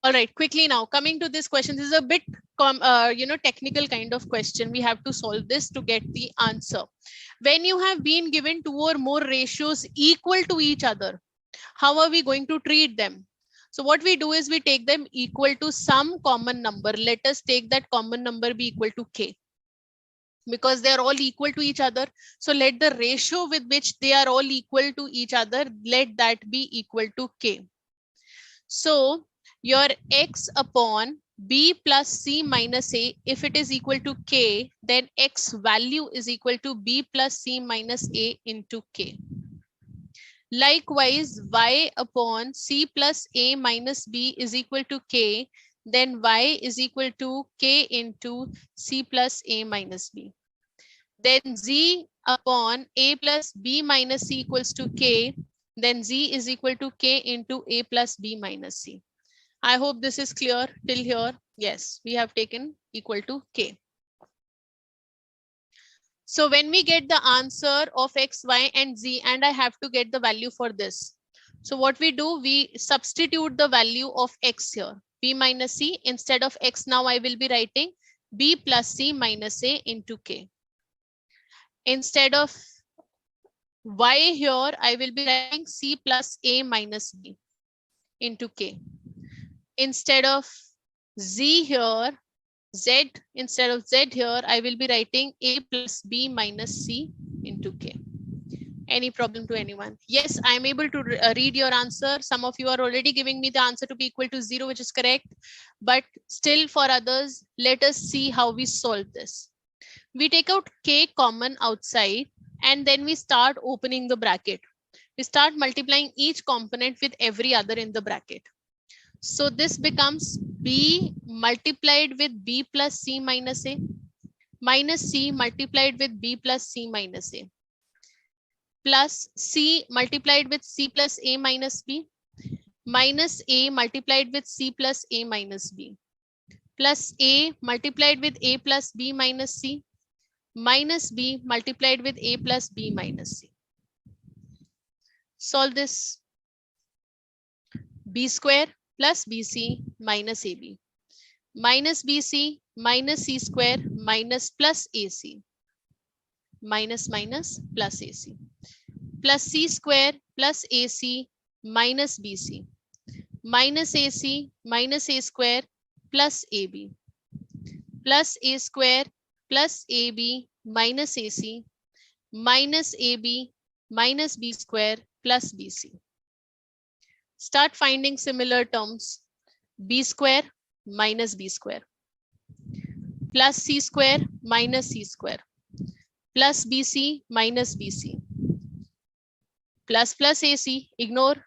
All right, quickly now, coming to this question. This is a bit, technical kind of question. We have to solve this to get the answer. When you have been given 2 or more ratios equal to each other, how are we going to treat them? So what we do is we take them equal to some common number. Let us take that common number be equal to k. Because they are all equal to each other. So let the ratio with which they are all equal to each other, let that be equal to k. So your x upon b plus c minus a, if it is equal to k, then x value is equal to b plus c minus a into k. Likewise, y upon c plus a minus b is equal to k, then y is equal to k into c plus a minus b. Then z upon a plus b minus c equals to k, then Z is equal to K into A plus B minus C. I hope this is clear till here. Yes, we have taken equal to K. So when we get the answer of X, Y, and Z, and I have to get the value for this. So what we do, we substitute the value of X here, B minus C. Instead of X, now I will be writing B plus C minus A into K. Instead of Y here, I will be writing C plus A minus B into K. Instead of Z here, Z, instead of Z here, I will be writing A plus B minus C into K. Any problem to anyone? Yes, I am able to read your answer. Some of you are already giving me the answer to be equal to 0, which is correct. But still for others, let us see how we solve this. We take out K common outside and then we start opening the bracket. We start multiplying each component with every other in the bracket. So this becomes B multiplied with B plus C minus A, minus C multiplied with B plus C minus A, plus C multiplied with C plus A minus B, minus A multiplied with C plus A minus B, plus A multiplied with A plus B minus C, minus B multiplied with A plus B minus C. Solve this. B square plus BC minus AB, minus BC minus C square minus plus AC, minus minus plus AC, plus C square plus AC minus BC, minus AC minus A square plus AB, plus A square plus AB minus AC minus AB minus B square plus BC. Start finding similar terms. B square minus B square, plus C square minus C square, plus BC minus BC, plus plus AC, ignore,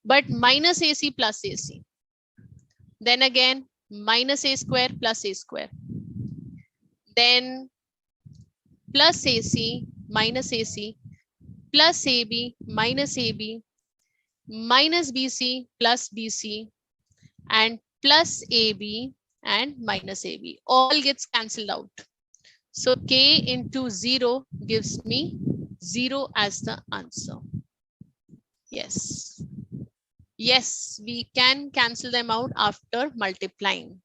but minus AC plus AC. Then again, minus A square plus A square. Then plus AC minus AC, plus AB minus AB, minus BC plus BC, and plus AB and minus AB. All gets cancelled out. So K into 0 gives me 0 as the answer. Yes. Yes, we can cancel them out after multiplying.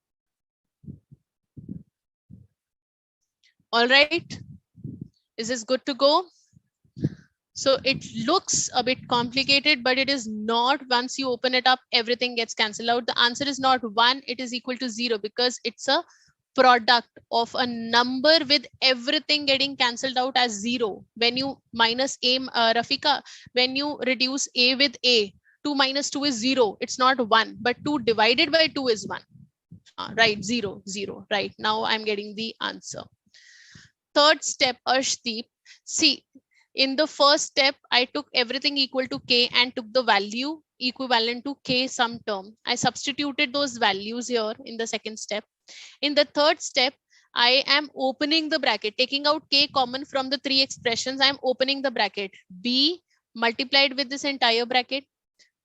All right. Is this good to go? So it looks a bit complicated, but it is not. Once you open it up, everything gets cancelled out. The answer is not 1, it is equal to 0 because it's a product of a number with everything getting cancelled out as 0. When you minus A, Rafika, when you reduce A with A, 2 minus 2 is 0. It's not 1, but 2 divided by 2 is 1. Right, 0, 0. Right, now I'm getting the answer. Third step, Arshdeep. See, in the first step, I took everything equal to K and took the value equivalent to K some term. I substituted those values here in the second step. In the third step, I am opening the bracket, taking out K common from the 3 expressions. I am opening the bracket. B multiplied with this entire bracket,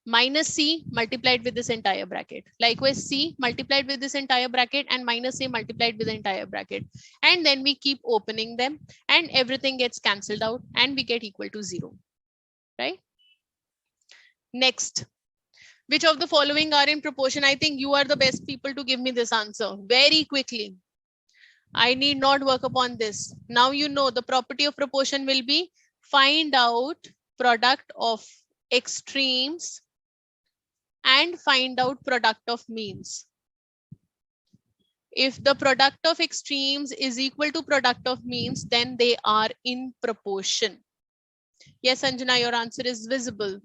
minus C multiplied with this entire bracket. Likewise, C multiplied with this entire bracket and minus A multiplied with the entire bracket. And then we keep opening them and everything gets cancelled out and we get equal to 0. Right? Next, which of the following are in proportion? I think you are the best people to give me this answer very quickly. I need not work upon this. Now you know the property of proportion will be find out product of extremes and find out product of means. If the product of extremes is equal to product of means, then they are in proportion. Yes, Anjana, your answer is visible.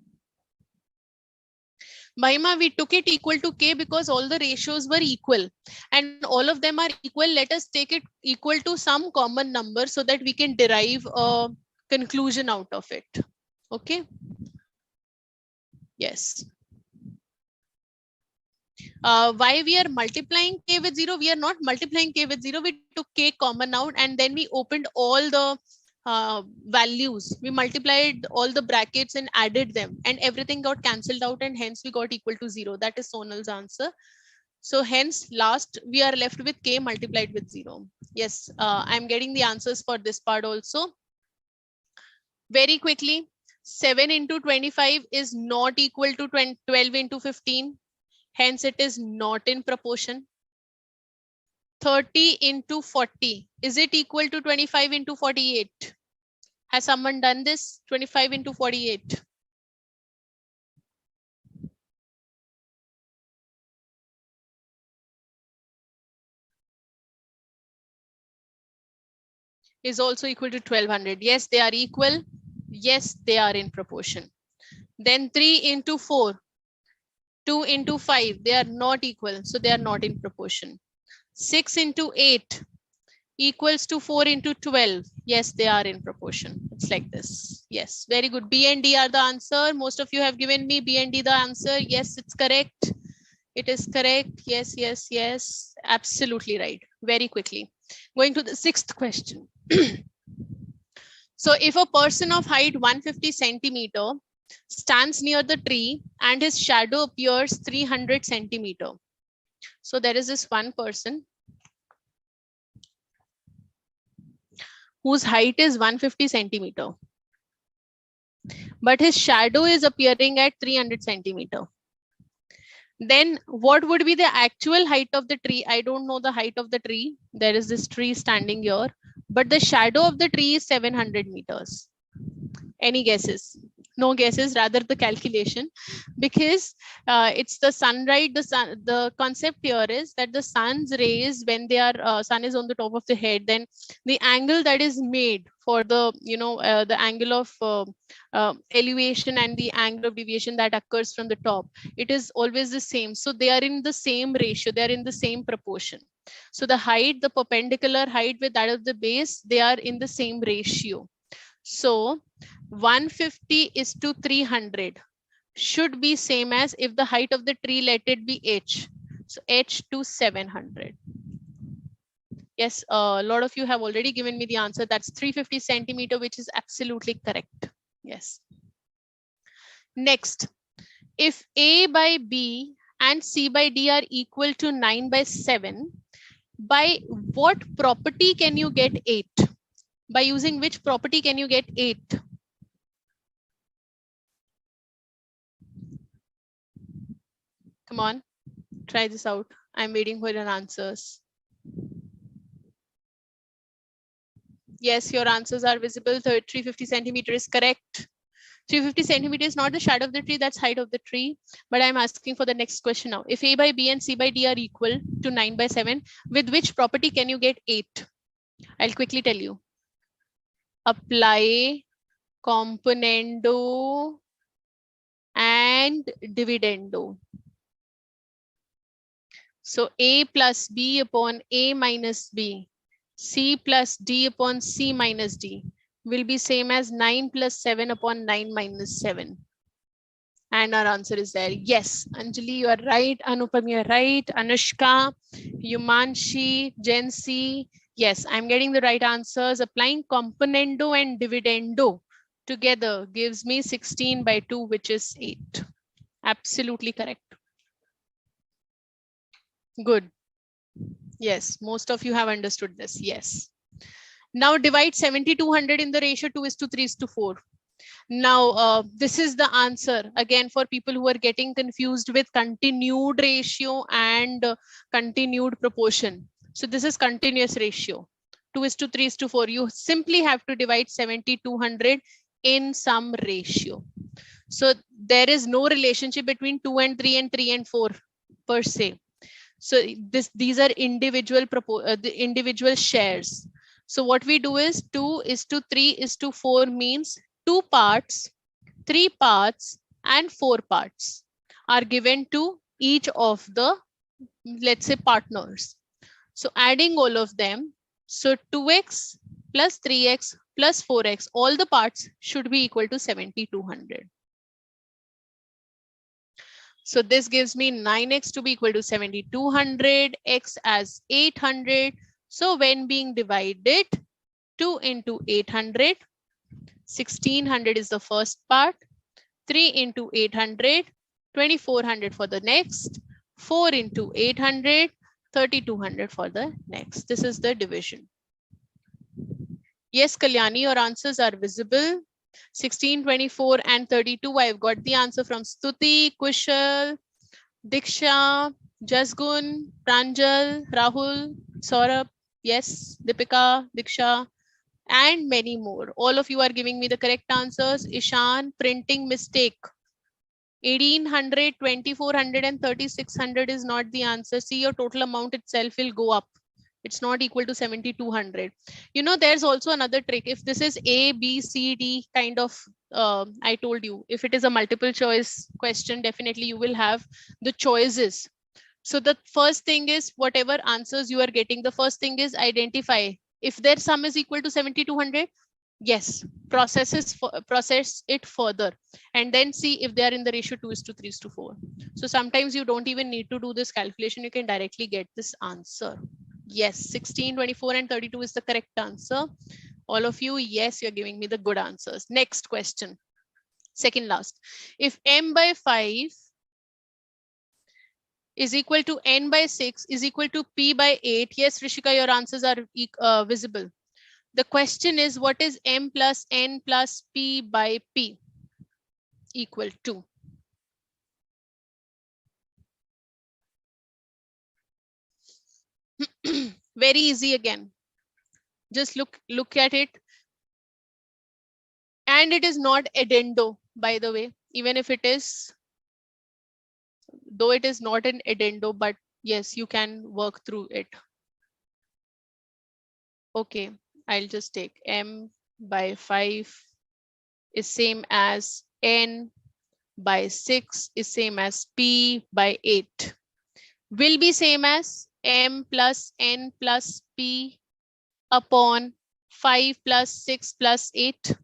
Mahima, we took it equal to K because all the ratios were equal and all of them are equal. Let us take it equal to some common number so that we can derive a conclusion out of it. Okay. Yes. Why we are multiplying K with 0? We are not multiplying K with 0. We took K common out and then we opened all the values. We multiplied all the brackets and added them, and everything got cancelled out, and hence we got equal to 0. That is Sonal's answer. So hence last we are left with k multiplied with 0. Yes, I'm getting the answers for this part also. Very quickly, 7 into 25 is not equal to 12 into 15. Hence it is not in proportion. 30 into 40, is it equal to 25 into 48? Has someone done this? 25 into 48. Is also equal to 1200. Yes, they are equal. Yes, they are in proportion. Then 3 into 4, 2 into 5, they are not equal. So they are not in proportion. 6 into 8 equals to 4 into 12. Yes, they are in proportion. It's like this. Yes, very good. B and D are the answer. Most of you have given me B and D the answer. Yes, it's correct. It is correct. Yes, yes, yes. Absolutely right. Very quickly. Going to the 6th question. So if a person of height 150 centimeter stands near the tree and his shadow appears 300 centimeter. So there is this one person whose height is 150 centimeter, but his shadow is appearing at 300 centimeter. Then what would be the actual height of the tree? I don't know the height of the tree. There is this tree standing here, but the shadow of the tree is 700 meters. Any guesses? No guesses, rather the calculation, because it's the sunlight. The concept here is that the sun's rays, when they are sun is on the top of the head, then the angle that is made for the the angle of elevation and the angle of deviation that occurs from the top, it is always the same. So they are in the same ratio, they are in the same proportion. So the height, the perpendicular height with that of the base, they are in the same ratio. So 150 is to 300 should be same as if the height of the tree, let it be h. So h to 700. Yes, a lot of you have already given me the answer. That's 350 centimeter, which is absolutely correct. Yes. Next, if A by B and C by D are equal to 9 by 7, by what property can you get 8? By using which property can you get 8? Come on, try this out. I'm waiting for your answers. Yes, your answers are visible. 350 centimeter is correct. 350 centimeter is not the shadow of the tree, that's height of the tree. But I'm asking for the next question now. If A by B and C by D are equal to 9 by 7, with which property can you get 8? I'll quickly tell you. Apply Componendo and dividendo. So A plus B upon A minus B, C plus D upon C minus D will be same as 9 plus 7 upon 9 minus 7. And our answer is there. Yes, Anjali, you are right. Anupam, you are right. Anushka, Yumanshi, Jensi. Yes, I'm getting the right answers. Applying Componendo and dividendo together gives me 16 by 2, which is 8. Absolutely correct. Good. Yes, most of you have understood this. Yes. Now divide 7200 in the ratio 2:3:4. Now, this is the answer again for people who are getting confused with continued ratio and continued proportion. So this is continuous ratio 2:3:4. You simply have to divide 7200 in some ratio. So there is no relationship between 2 and 3 and 3 and 4 per se. So these are individual the individual shares. So what we do is 2:3:4 means 2 parts, 3 parts, and 4 parts are given to each of the, let's say, partners. So adding all of them, so 2x plus 3x plus 4x, all the parts should be equal to 7200. So this gives me 9x to be equal to 7200, x as 800. So when being divided, 2 into 800. 1600 is the first part. 3 into 800. 2400 for the next. 4 into 800. 3200 for the next. This is the division. Yes, Kalyani, your answers are visible. 16, 24, and 32. I've got the answer from Stuti, Kushal, Diksha, Jasgun, Pranjal, Rahul, Saurabh. Yes, Deepika, Diksha, and many more. All of you are giving me the correct answers. Ishan, printing mistake. 1800, 2400, and 3600 is not the answer. See, your total amount itself will go up. It's not equal to 7200. You know, there's also another trick. If this is A, B, C, D kind of, I told you, if it is a multiple choice question, definitely you will have the choices. So the first thing is whatever answers you are getting, the first thing is identify if their sum is equal to 7200. Yes, process it further and then see if they are in the ratio 2:3:4. So sometimes you don't even need to do this calculation. You can directly get this answer. Yes, 16, 24, and 32 is the correct answer. All of you, yes, you're giving me the good answers. Next question. Second last. If m by 5 is equal to n by 6 is equal to p by 8. Yes, Rishika, your answers are visible. The question is, what is m plus n plus p by p equal to? Very easy again. Just look at it. And it is not Addendo, by the way, even if it is, though it is not an Addendo, but yes, you can work through it. Okay, I'll just take m by 5 is same as n by 6 is same as p by 8. Will be same as m plus n plus p upon 5 plus 6 plus 8.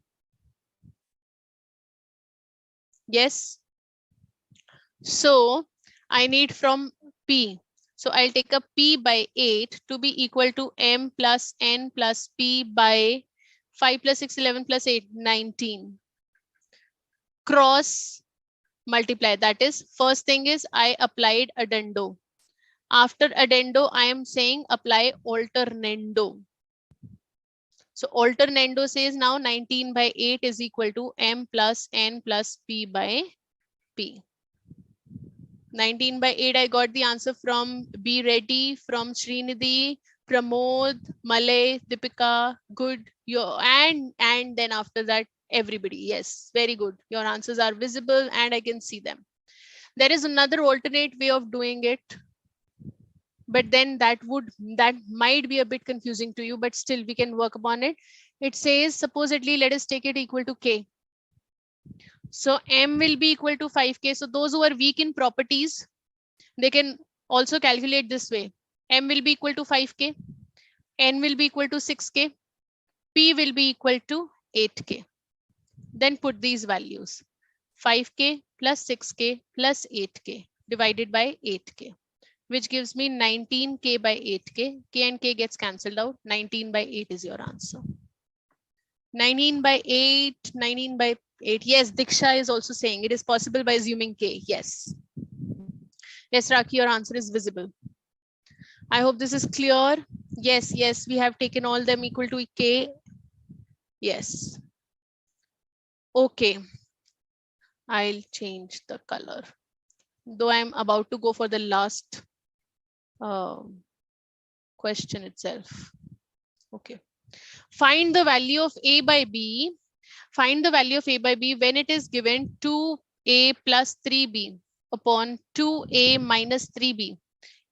Yes. So I need from p. So I'll take a p by 8 to be equal to m plus n plus p by 5 plus 6, 11 plus 8, 19. Cross multiply. That is, first thing is I applied Addendo. After Addendo, I am saying apply Alternando. So Alternando says now 19 by 8 is equal to m plus n plus p by p. 19 by 8, I got the answer from Be Ready, from Srinidhi, Pramod, Malay, Deepika, good. And then after that, everybody. Yes, very good. Your answers are visible and I can see them. There is another alternate way of doing it, but then that might be a bit confusing to you, but still we can work upon it. It says, supposedly, let us take it equal to k. So m will be equal to 5k. So those who are weak in properties, they can also calculate this way. M will be equal to 5k, n will be equal to 6k, p will be equal to 8k. Then put these values, 5k plus 6k plus 8k divided by 8k, which gives me 19k by 8k. K and k gets cancelled out. 19 by 8 is your answer. 19 by 8, 19 by 8. Yes, Diksha is also saying it is possible by assuming k. Yes. Yes, Raki, your answer is visible. I hope this is clear. Yes, yes, we have taken all them equal to k. Yes. Okay. I'll change the color. Though I'm about to go for the last question itself. Okay. Find the value of a by b. Find the value of a by b when it is given 2a plus 3b upon 2a minus 3b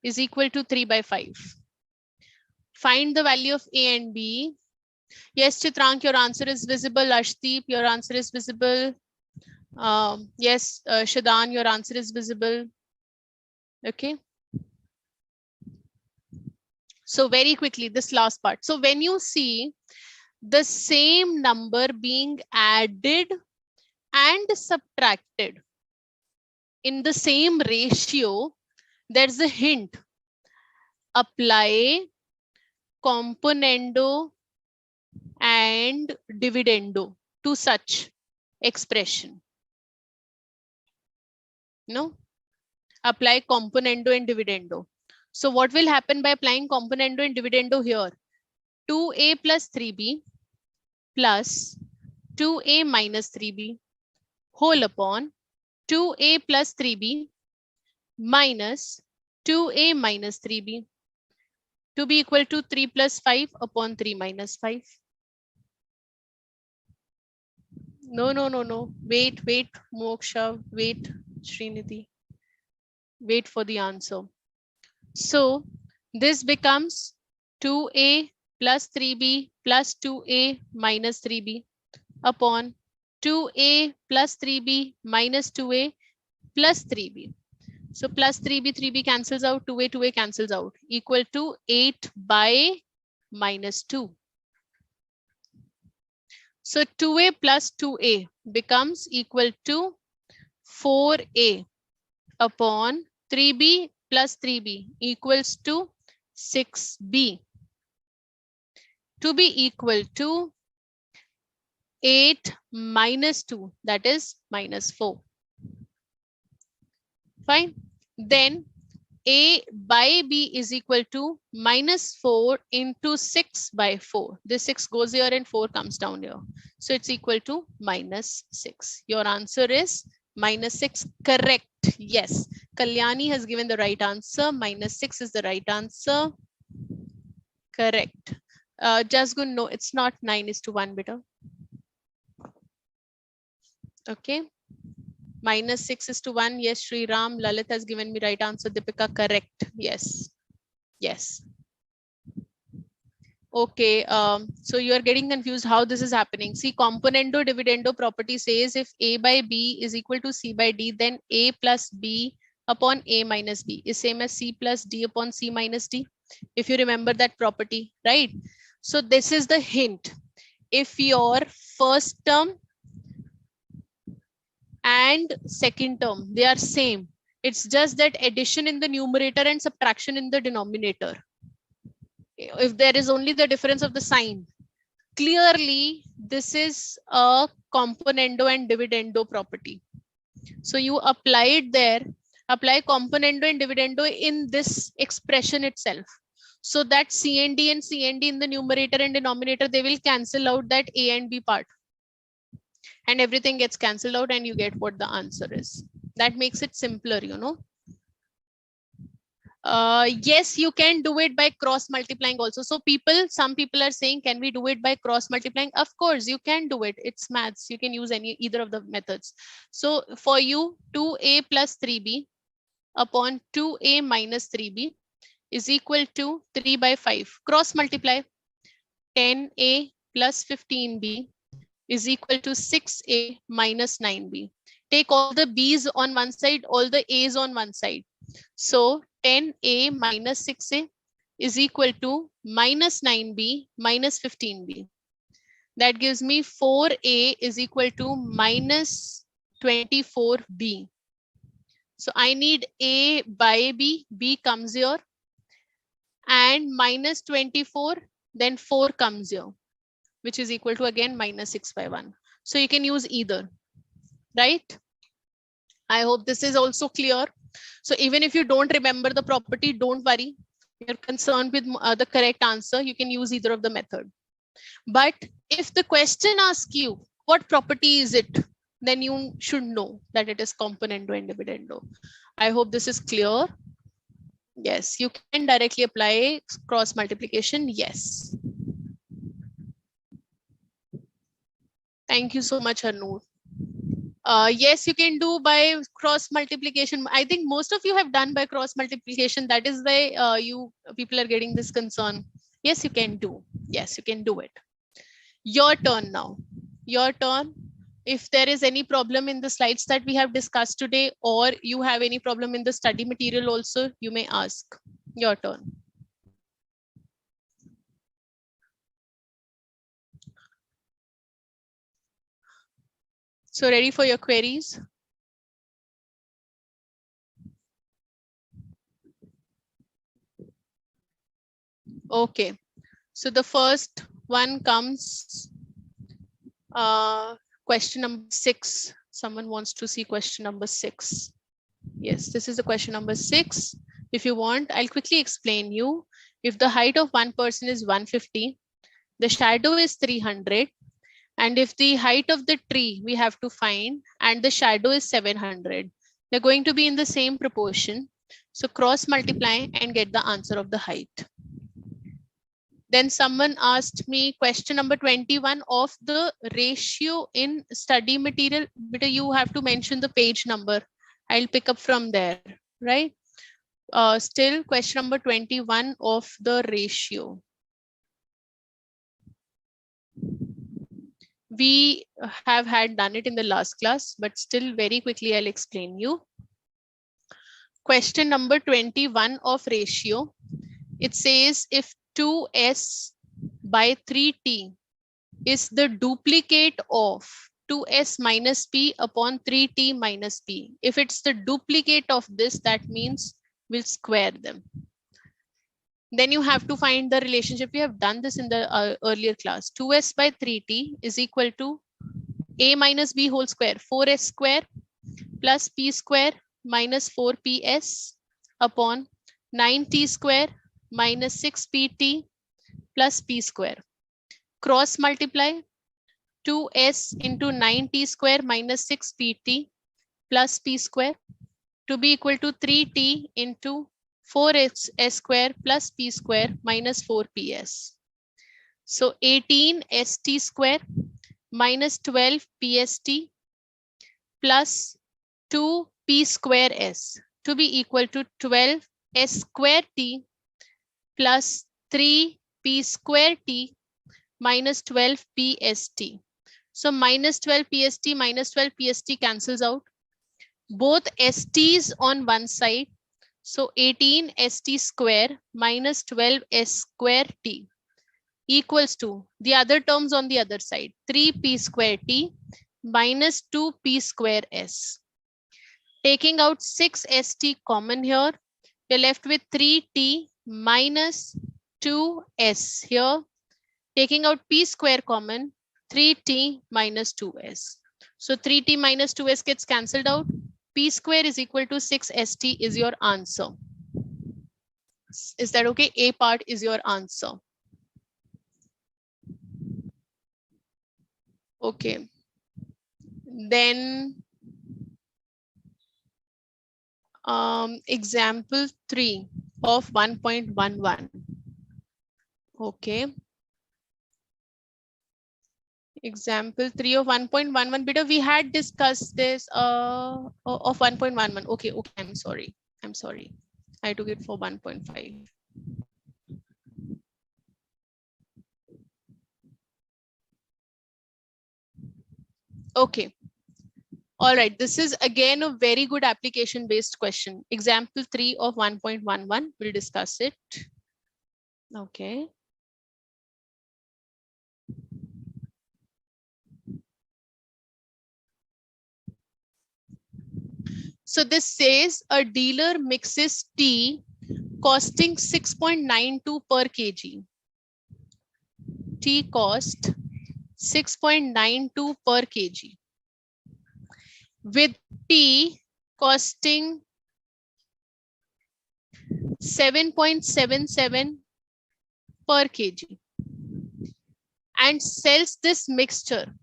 is equal to 3 by 5. Find the value of a and b. Yes, Chitrank, your answer is visible. Ashdeep, your answer is visible. Yes, Shadan, your answer is visible. Okay. So very quickly, this last part. So when you see the same number being added and subtracted in the same ratio, there's a hint. Apply Componendo and dividendo to such expression. No? Apply componendo and dividendo. So what will happen by applying componendo and dividendo here? 2a plus 3b plus 2a minus 3b whole upon 2a plus 3b minus 2a minus 3b to be equal to 3 plus 5 upon 3 minus 5. No. Wait, Moksha, wait, Srinidhi. Wait for the answer. So this becomes 2a plus 3b plus 2a minus 3b upon 2a plus 3b minus 2a plus 3b. So plus 3b cancels out, 2a cancels out, equal to 8 by minus 2. So 2a plus 2a becomes equal to 4a upon 3b plus 3b equals to 6b to be equal to 8 minus 2, that is minus 4. Fine. Then a by b is equal to minus 4 into 6 by 4. This 6 goes here and 4 comes down here. So it's equal to minus 6. Your answer is minus 6. Correct. Yes. Kalyani has given the right answer. Minus 6 is the right answer. Correct. Just good. No, it's not 9:1, beta. Okay. Minus 6:1. Yes, Sri Ram. Lalit has given me right answer. Deepika, correct. Yes. Yes. Okay. So you are getting confused how this is happening. See, componendo dividendo property says if a by b is equal to c by d, then a plus b upon a minus b is same as c plus d upon c minus d. If you remember that property, right? So this is the hint. If your first term and second term, they are same. It's just that addition in the numerator and subtraction in the denominator. If there is only the difference of the sign, clearly this is a componendo and dividendo property. So you apply it there, apply componendo and dividendo in this expression itself. So that C and D in the numerator and denominator, they will cancel out that A and B part. And everything gets cancelled out and you get what the answer is. That makes it simpler, you know. Yes, you can do it by cross multiplying also. So some people are saying, can we do it by cross multiplying? Of course, you can do it. It's maths. You can use either of the methods. So for you, 2a plus 3b upon 2a minus 3b is equal to 3 by 5. Cross multiply. 10a plus 15b is equal to 6a minus 9b. Take all the b's on one side, all the a's on one side. So 10a minus 6a is equal to minus 9b minus 15b. That gives me 4a is equal to minus 24b. So I need a by b, b comes here, and minus 24, then 4 comes here, which is equal to again minus 6 by 1. So you can use either, right? I hope this is also clear. So even if you don't remember the property, don't worry. You're concerned with the correct answer, you can use either of the method. But if the question asks you, what property is it? Then you should know that it is componendo and dividendo. I hope this is clear. Yes, you can directly apply cross multiplication. Yes. Thank you so much, Arnoor. Yes, you can do by cross multiplication. I think most of you have done by cross multiplication. That is why you people are getting this concern. Yes, you can do. Yes, you can do it. Your turn now. Your turn. If there is any problem in the slides that we have discussed today, or you have any problem in the study material also, you may ask. Your turn. So ready for your queries? Okay. So the first one comes question number 6. Someone wants to see question number 6. Yes, this is the question number 6. If you want, I'll quickly explain you. If the height of one person is 150, the shadow is 300, and if the height of the tree we have to find and the shadow is 700, they're going to be in the same proportion. So cross multiply and get the answer of the height. Then someone asked me question number 21 of the ratio in study material. But you have to mention the page number. I'll pick up from there, right? Still question number 21 of the ratio. We have had done it in the last class, but still very quickly I'll explain you. Question number 21 of ratio. It says if 2s by 3t is the duplicate of 2s minus p upon 3t minus p. If it's the duplicate of this, that means we'll square them. Then you have to find the relationship. We have done this in the earlier class. 2s by 3t is equal to a minus b whole square, 4s square plus p square minus 4ps upon 9t square minus 6pt plus p square. Cross multiply 2s into 9t square minus 6pt plus p square to be equal to 3t into 4s square plus p square minus 4ps. So 18st square minus 12 pst plus 2p square s to be equal to 12 s square t plus 3p square t minus 12 pst. So minus 12 pst minus 12 pst cancels out. Both st's on one side. So 18st square minus 12s square t equals to the other terms on the other side, 3p square t minus 2p square s. Taking out 6st common here, we're left with 3t minus 2s here. Taking out p square common, 3t minus 2s. So 3t minus 2s gets cancelled out. P square is equal to 6st is your answer. Is that okay? A part is your answer. Okay. Then example 3 of 1.11. Okay. Example 3 of 1.11. Beta, we had discussed this of 1.11. Okay, I'm sorry. I took it for 1.5. Okay. All right. This is again a very good application based question. Example 3 of 1.11. We'll discuss it. Okay. So this says a dealer mixes tea costing 6.92 per kg. Tea cost 6.92 per kg. With tea costing 7.77 per kg. And sells this mixture.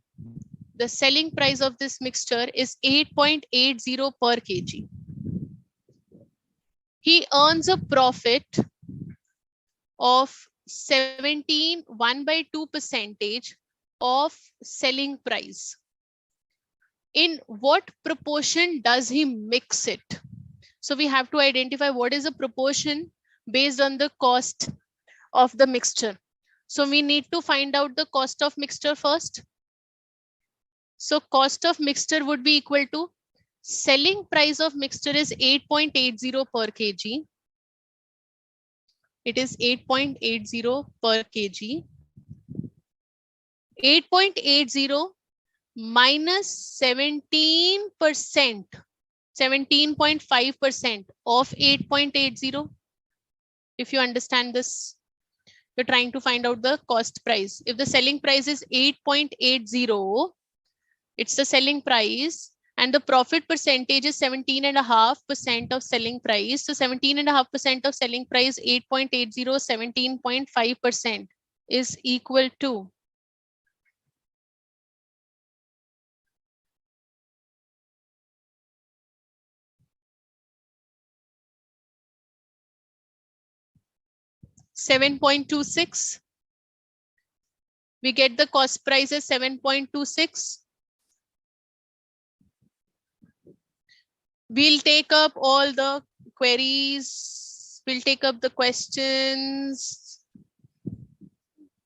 The selling price of this mixture is 8.80 per kg. He earns a profit of 1/2% of selling price. In what proportion does he mix it? So we have to identify what is the proportion based on the cost of the mixture. So we need to find out the cost of mixture first. So cost of mixture would be equal to selling price of mixture is 8.80 per kg. It is 8.80 per kg. 8.80 minus 17%, 17.5% of 8.80. If you understand this, You're trying to find out the cost price. If the selling price is 8.80, it's the selling price, and the profit percentage is 17.5% of selling price. So 17.5% of selling price, 8.80, 17.5% is equal to 7.26. We get the cost price as 7.26. We'll take up all the queries. We'll take up the questions.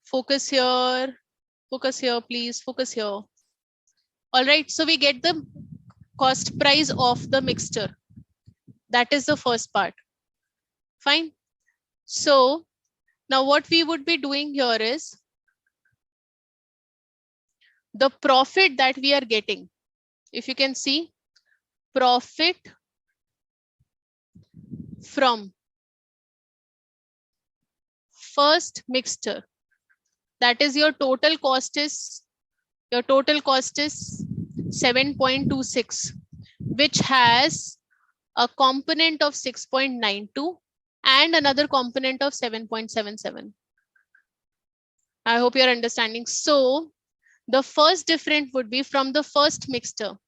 Focus here. Focus here, please. Focus here. All right. So we get the cost price of the mixture. That is the first part. Fine. So now what we would be doing here is the profit that we are getting. If you can see, profit from first mixture. That is your total cost is 7.26, which has a component of 6.92 and another component of 7.77. I hope you're understanding. So the first difference would be from the first mixture.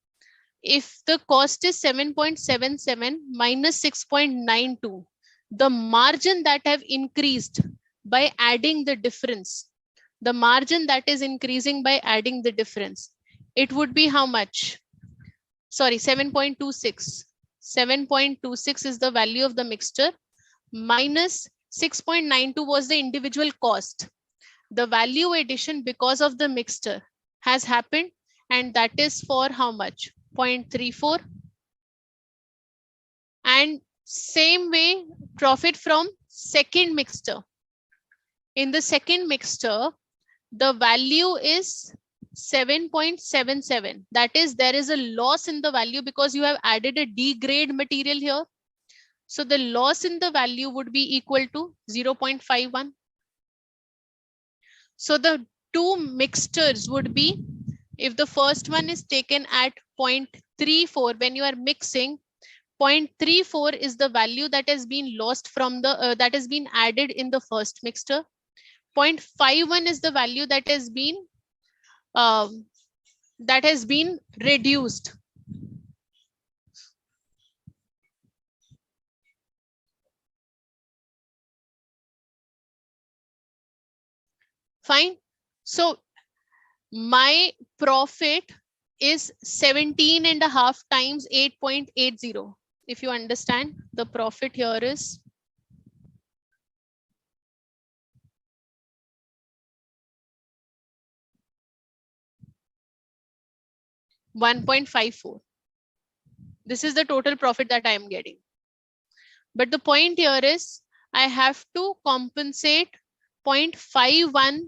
If the cost is 7.77 minus 6.92, the margin that have increased by adding the difference, the margin that is increasing by adding the difference, it would be how much? Sorry, 7.26. 7.26 is the value of the mixture minus 6.92 was the individual cost. The value addition because of the mixture has happened, and that is for how much? 0.34. And same way, profit from second mixture. In the second mixture, the value is 7.77. That is, there is a loss in the value because you have added a D grade material here. So the loss in the value would be equal to 0.51. So the two mixtures would be, if the first one is taken at 0.34, when you are mixing, 0.34 is the value that has been lost from the that has been added in the first mixture. 0.51 is the value that has been reduced. Fine. So my profit is 17.5 times 8.80. If you understand, the profit here is 1.54. This is the total profit that I am getting. But the point here is I have to compensate 0.51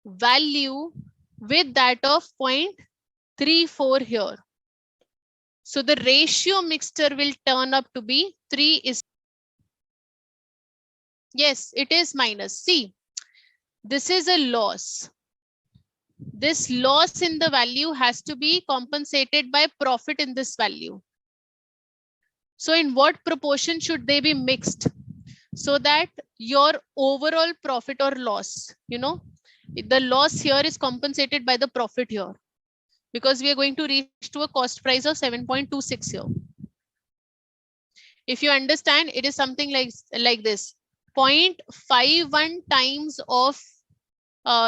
value with that of 0.34 here. So the ratio mixture will turn up to be 3 is. Yes, it is minus. See, this is a loss. This loss in the value has to be compensated by profit in this value. So in what proportion should they be mixed so that your overall profit or loss, the loss here is compensated by the profit here, because we are going to reach to a cost price of 7.26 here. If you understand, it is something like this: 0.51 times of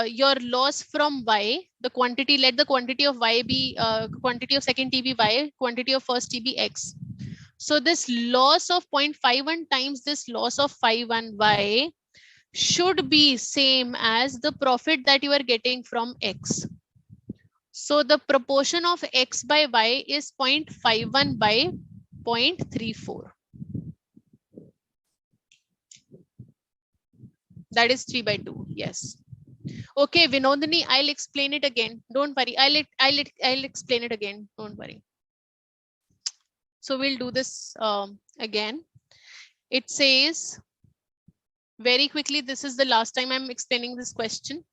your loss from Y, the quantity, let the quantity of Y be quantity of second T be Y, quantity of first T be X. So this loss of 0.51 times this loss of 51Y should be same as the profit that you are getting from X. So the proportion of X by Y is 0.51 by 0.34. That is 3 by 2. Yes. Okay, Vinodini, I'll explain it again. Don't worry. I'll explain it again. Don't worry. So we'll do this again. It says Very quickly, this is the last time I'm explaining this question.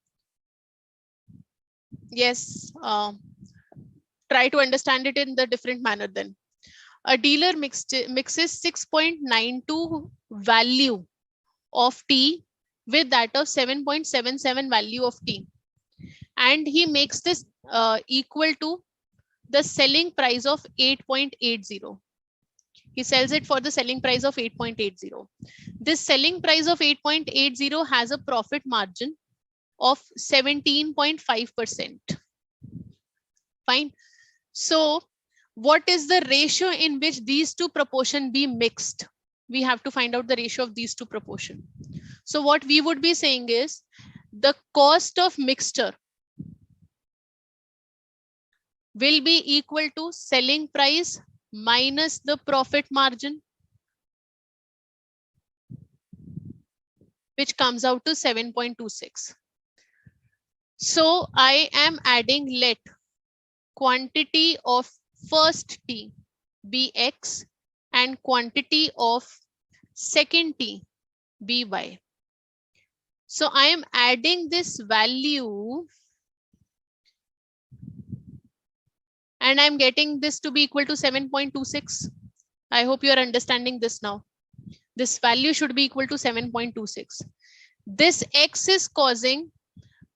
Yes, try to understand it in the different manner then. A dealer mixes 6.92 value of T with that of 7.77 value of T. And he makes this equal to the selling price of 8.80. He sells it for the selling price of 8.80. This selling price of 8.80 has a profit margin of 17.5%. Fine. So what is the ratio in which these two proportion be mixed? We have to find out the ratio of these two proportion. So what we would be saying is the cost of mixture will be equal to selling price minus the profit margin, which comes out to 7.26. So I am adding, let quantity of first T be X and quantity of second T be Y. So I am adding this value and I'm getting this to be equal to 7.26. I hope you are understanding this now. This value should be equal to 7.26. This X is causing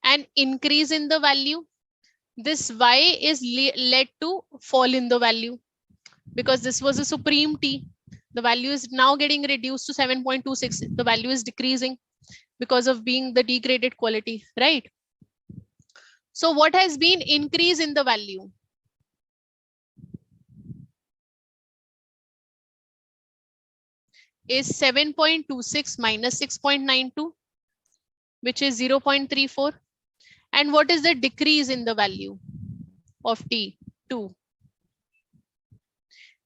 an increase in the value. This Y is led to fall in the value because this was a supreme T. The value is now getting reduced to 7.26. The value is decreasing because of being the degraded quality, right? So what has been increase in the value? Is 7.26 minus 6.92, which is 0.34. And what is the decrease in the value of T2?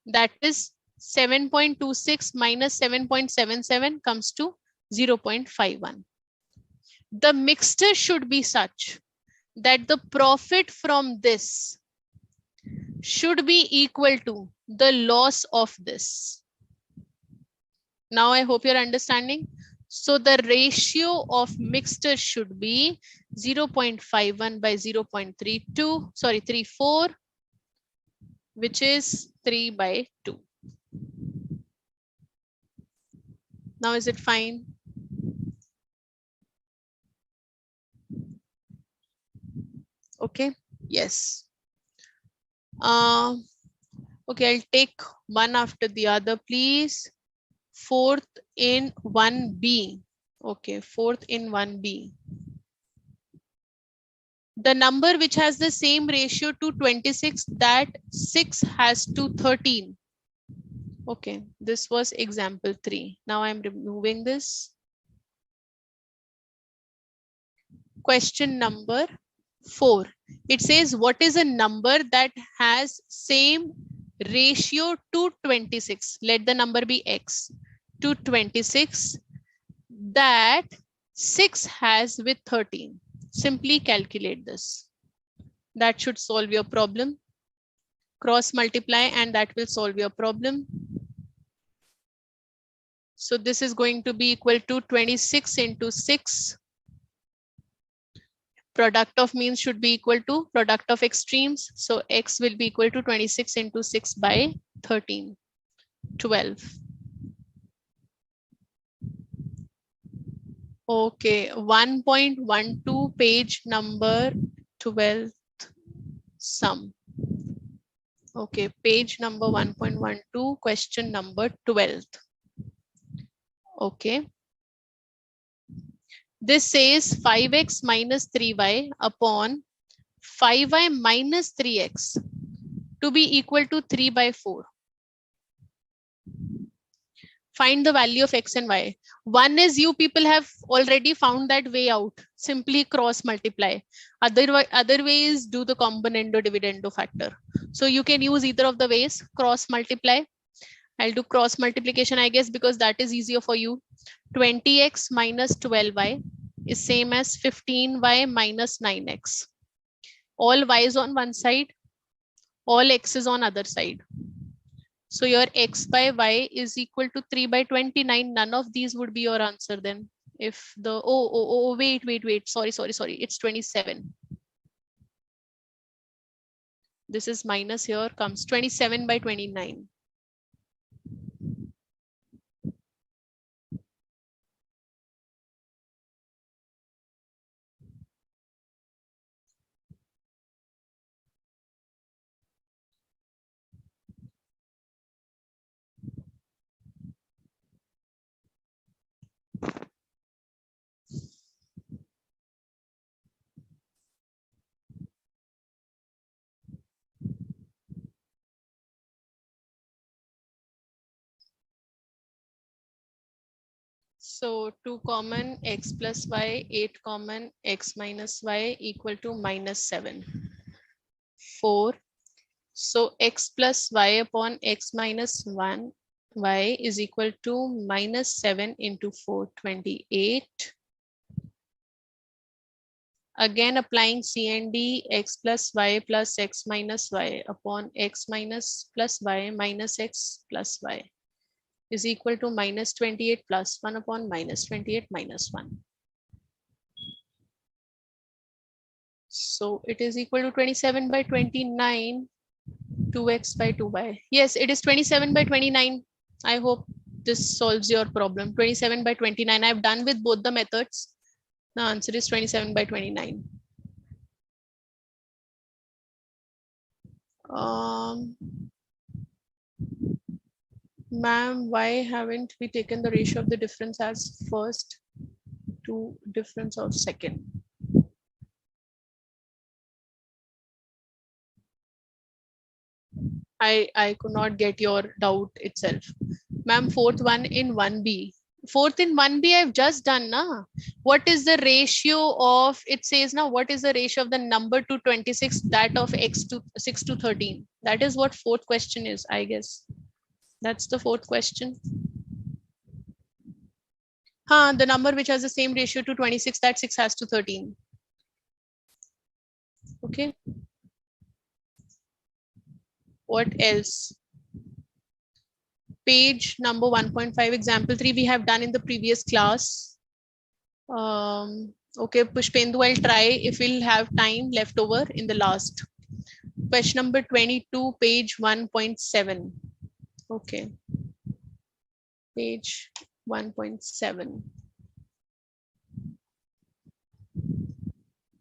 That is 7.26 minus 7.77 comes to 0.51. The mixture should be such that the profit from this should be equal to the loss of this. Now I hope you're understanding. So the ratio of mixture should be 0.51 by 0.32, sorry, 34, which is 3 by 2. Now is it fine? Okay, yes. Okay, I'll take one after the other, please. Fourth in 1B. Okay, fourth in 1B. The number which has the same ratio to 26 that 6 has to 13. Okay, this was example 3. Now I'm removing this. Question number 4. It says, what is a number that has same ratio to 26? Let the number be X to 26 that 6 has with 13. Simply calculate this. That should solve your problem. Cross multiply and that will solve your problem. So this is going to be equal to 26 into 6. Product of means should be equal to product of extremes. So X will be equal to 26 into 6 by 13, 12. Okay, 1.12, page number 12th sum. Okay, page number 1.12, question number 12th. Okay. This says 5x minus 3y upon 5y minus 3x to be equal to 3 by 4. Find the value of x and y. One is you people have already found that way out. Simply cross multiply. Other way is do the componendo dividendo factor. So you can use either of the ways. Cross multiply. I'll do cross multiplication, I guess, because that is easier for you. 20x minus 12y is same as 15y minus 9x. All y is on one side. All x is on other side. So your x by y is equal to 3 by 29. None of these would be your answer then. if the, wait, sorry, it's 27. This is minus here, comes 27 by 29. So 2 common x plus y, 8 common x minus y equal to minus 7. 4. So x plus y upon x minus 1 y is equal to minus 7 into 4, 28. Again applying CND, x plus x minus y upon x minus plus y minus x plus y is equal to minus 28 plus 1 upon minus 28 minus 1. So it is equal to 27 by 29, 2x by 2y. Yes, it is 27 by 29. I hope this solves your problem. 27 by 29. I've done with both the methods. The answer is 27 by 29. Ma'am, why haven't we taken the ratio of the difference as first to difference of second? I could not get your doubt itself. Ma'am, fourth one in 1B. Fourth in 1B I've just done. Na? What is the ratio of, it says now, what is the ratio of the number to 26, that of x to 6 to 13? That is what fourth question is, I guess. That's the fourth question. The number which has the same ratio to 26 that 6 has to 13. Okay. What else? Page number 1.5, example 3 we have done in the previous class. Okay, Pushpendu, I'll try if we'll have time left over in the last. Question number 22, page 1.7. Okay. Page 1.7.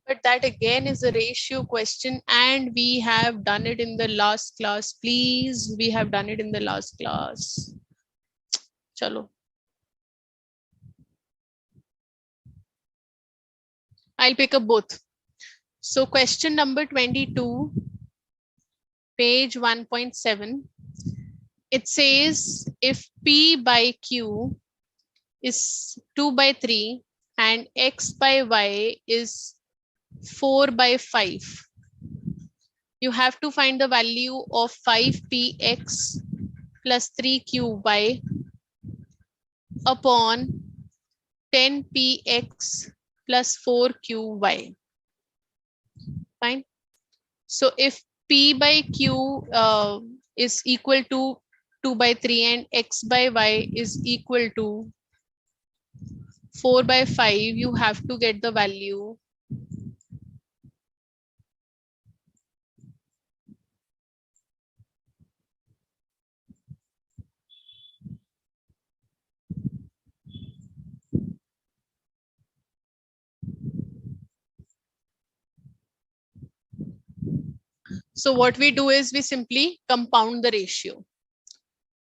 But that again is a ratio question and we have done it in the last class. Please, we have done it in the last class. Chalo. I'll pick up both. So question number 22, page 1.7. It says if P by Q is 2 by 3 and X by Y is 4 by 5. You have to find the value of 5px plus 3qy upon 10px plus 4qy. Fine. So if p by q is equal to 2 by 3 and x by y is equal to 4 by 5, you have to get the value So what we do is we simply compound the ratio.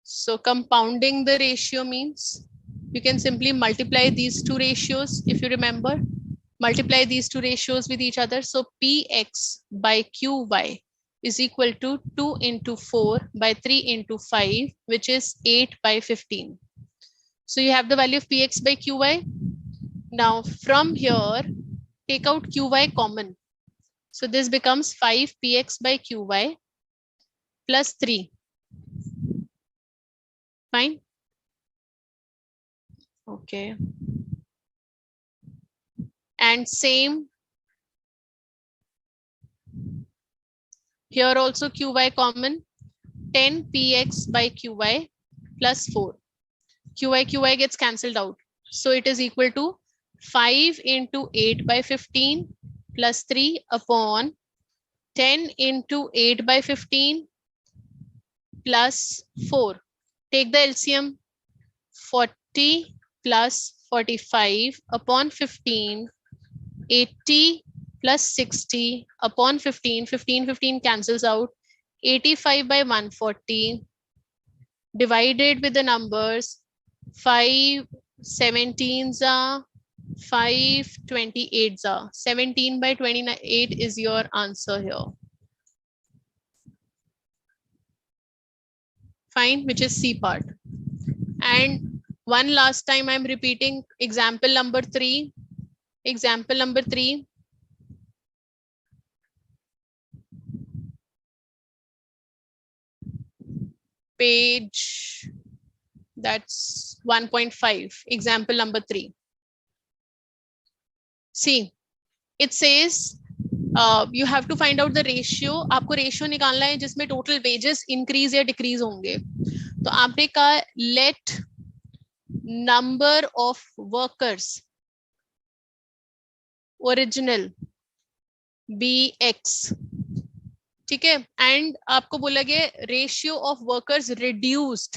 So compounding the ratio means you can simply multiply these two ratios. If you remember, multiply these two ratios with each other. So px by qy is equal to 2 into 4 by 3 into 5, which is 8 by 15. So you have the value of px by qy. Now from here, take out qy common. So this becomes 5px by qy plus 3. Fine. Okay. And same here also qy common, 10px by qy plus 4. Qy gets cancelled out. So it is equal to 5 into 8 by 15 plus 3 upon 10 into 8 by 15 plus 4. Take the LCM. 40 plus 45 upon 15, 80 plus 60 upon 15, 15 cancels out, 85 by 140 divided with the numbers 5 17s are 5 28s are 17 by 28 is your answer here. Fine, which is C part. And one last time I'm repeating example number 3. Example number 3. Page, that's 1.5. Example number 3. See, it says you have to find out the ratio. आपको ratio निकालना है जिसमें total wages increase या decrease होंगे. तो आपने कहा let number of workers original be x. ठीक है, एंड आपको बोला गया ratio of workers reduced.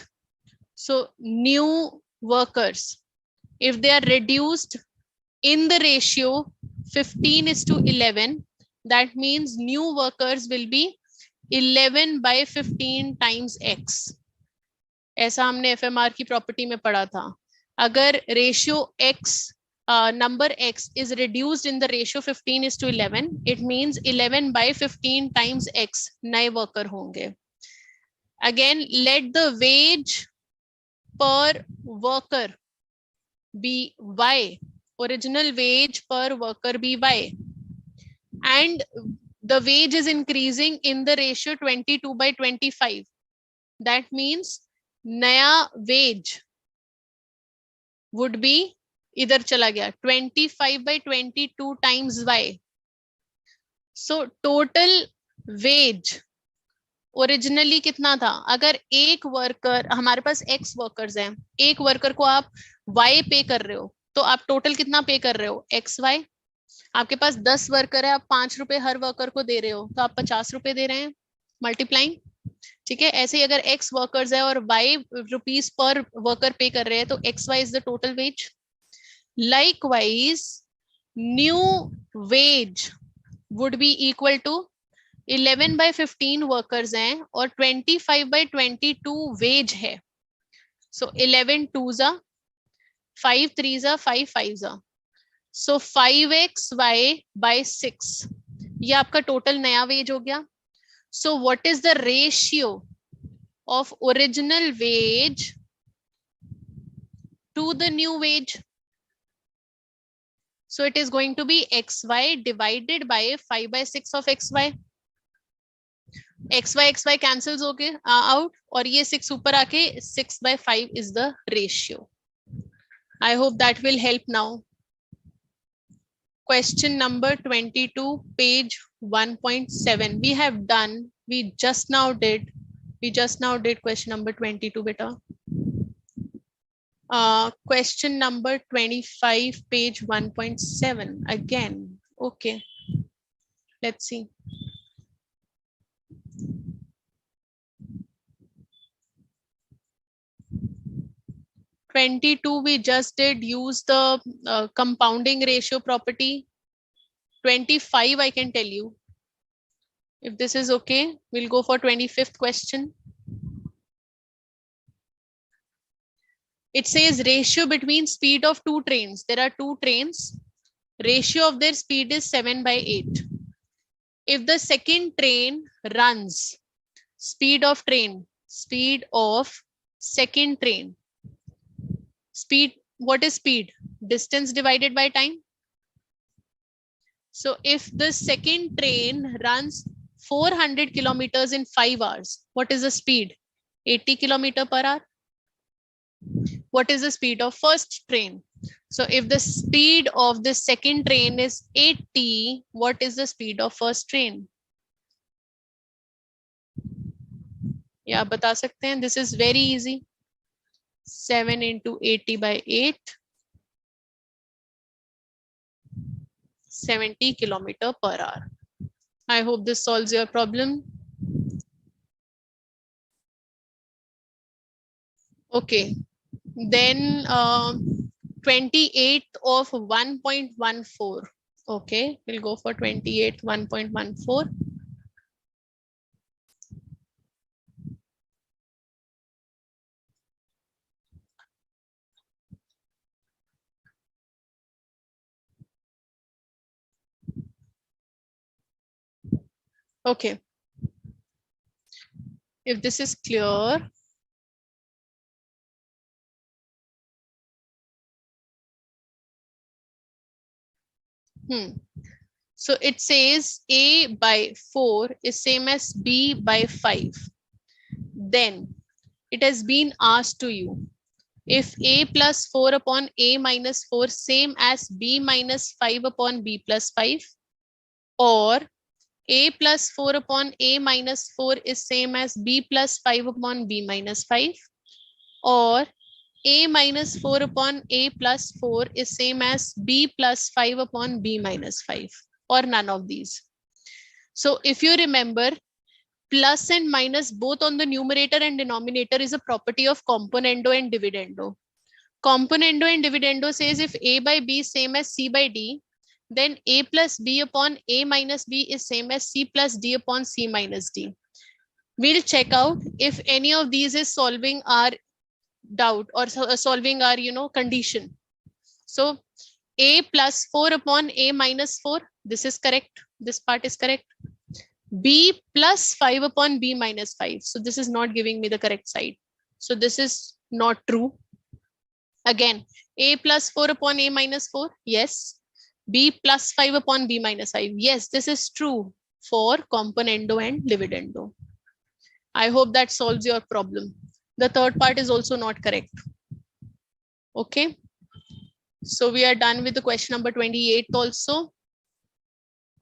So new workers if they are reduced in the ratio 15:11, that means new workers will be 11 by 15 times x. ऐसा हमने FMR की property में पढ़ा था. अगर ratio x number x is reduced in the ratio 15:11, it means 11 by 15 times x नए worker होंगे. Again, let the wage per worker be y. Original wage per worker be y. And the wage is increasing in the ratio 22 by 25. That means नया wage would be इधर चला गया 25 by 22 times y. So total wage originally कितना था? अगर एक worker, हमारे पास x workers हैं, एक वर्कर को आप y पे कर रहे हो तो आप टोटल कितना पे कर रहे हो? xy. आपके पास 10 वर्कर है, आप 5 रुपए हर वर्कर को दे रहे हो तो आप 50 रुपए दे रहे हैं मल्टीप्लाइंग. ठीक है, ऐसे ही अगर x वर्कर्स है और y रुपीस पर वर्कर पे कर रहे हैं तो xy is the total wage. Likewise, new wage would be equal to 11 by 15 workers हैं और 25 by 22 wage है. So 11 twos are 5 threes are 5 fives are. So 5xy by 6. ये आपका टोटल नया वेज हो गया. So what is the ratio of original wage to the new wage? So it is going to be xy divided by 5 by 6 of xy. xy cancels okay out और ये 6 ऊपर आके 6 by 5 is the ratio. I hope that will help now. Question number 22, page 1.7. We have done. We just now did question number 22, beta. Question number 25, page 1.7 again. Okay, let's see. We just did use the compounding ratio property. 25 I can tell you. If this is okay, we'll go for 25th question. It says ratio between speed of two trains. There are two trains. Ratio of their speed is 7 by 8. If the second train runs, speed of second train. Speed, what is speed? Distance divided by time. So if the second train runs 400 kilometers in 5 hours, what is the speed? 80 kilometer per hour. What is the speed of first train? So if the speed of the second train is 80, what is the speed of first train? Yeah, बता सकते हैं. This is very easy. 7 into 80 by 8. 70 kilometer per hour. I hope this solves your problem. Okay, then 28th of 1.14. Okay, we'll go for 28th 1.14. Okay, if this is clear. So it says A by 4 is same as B by 5. Then it has been asked to you, if A plus 4 upon A minus 4 same as B minus 5 upon B plus 5, or A plus 4 upon A minus 4 is same as B plus 5 upon B minus 5, or A minus 4 upon A plus 4 is same as B plus 5 upon B minus 5, or none of these. So if you remember, plus and minus both on the numerator and denominator is a property of componendo and dividendo. Componendo and dividendo says if A by B is same as C by D, then A plus B upon A minus B is same as C plus D upon C minus D. We'll check out if any of these is solving our doubt or solving our condition. So A plus 4 upon A minus 4, this is correct. This part is correct. B plus 5 upon B minus 5. So this is not giving me the correct side. So this is not true. Again, A plus 4 upon A minus 4. Yes. B plus 5 upon B minus 5. Yes, this is true for componendo and dividendo. I hope that solves your problem. The third part is also not correct. Okay. So we are done with the question number 28 also.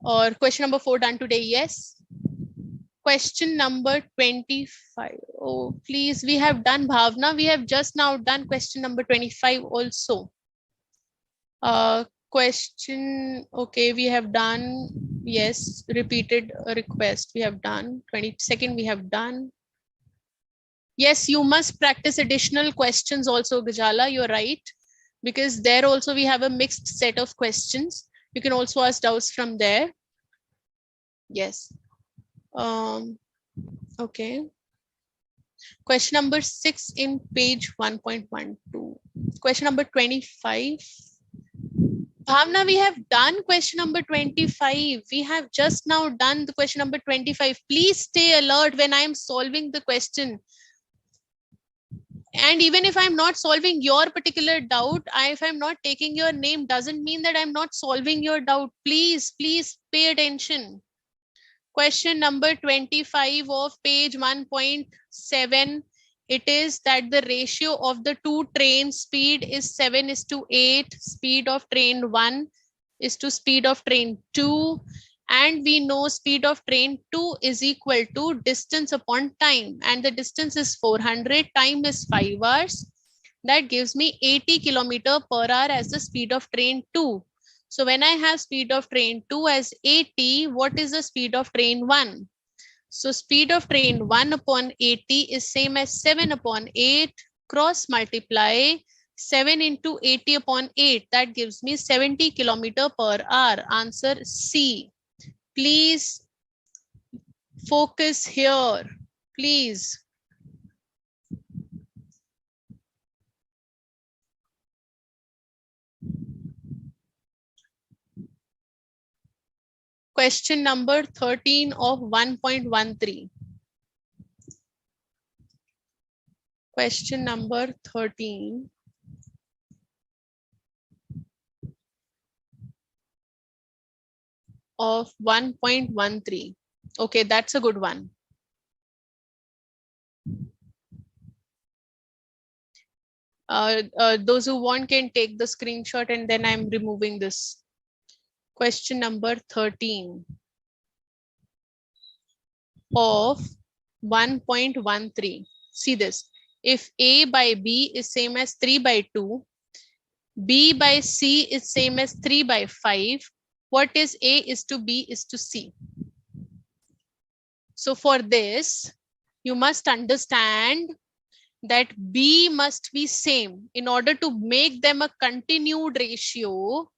Or question number 4 done today? Yes. Question number 25. Oh, please, we have done Bhavna. We have just now done question number 25 also. Question, okay, we have done, yes, repeated request. We have done 22nd, we have done. Yes, you must practice additional questions also, Gajala, you're right. Because there also we have a mixed set of questions. You can also ask doubts from there. Yes. Okay. Question number 6 in page 1.12. Question number 25. Bhavna, we have done question number 25. We have just now done the question number 25. Please stay alert when I am solving the question. And even if I'm not solving your particular doubt, if I'm not taking your name, doesn't mean that I'm not solving your doubt. Please, please pay attention. Question number 25 of page 1.7. It is that the ratio of the two train speed is 7:8. Speed of train 1 is to speed of train 2. And we know speed of train 2 is equal to distance upon time. And the distance is 400. Time is 5 hours. That gives me 80 kilometer per hour as the speed of train 2. So when I have speed of train 2 as 80, what is the speed of train 1? So speed of train 1 upon 80 is same as 7 upon 8. Cross multiply 7 into 80 upon 8. That gives me 70 kilometer per hour. Answer C. Please focus here. Please. Question number 13 of 1.13. Question number 13. Of 1.13. Okay, that's a good one. Those who want can take the screenshot and then I'm removing this. Question number 13 of 1.13. See this. If A by B is same as 3 by 2, B by C is same as 3 by 5, What is A is to B is to C. So for this, you must understand that B must be same. In order to make them a continued ratio,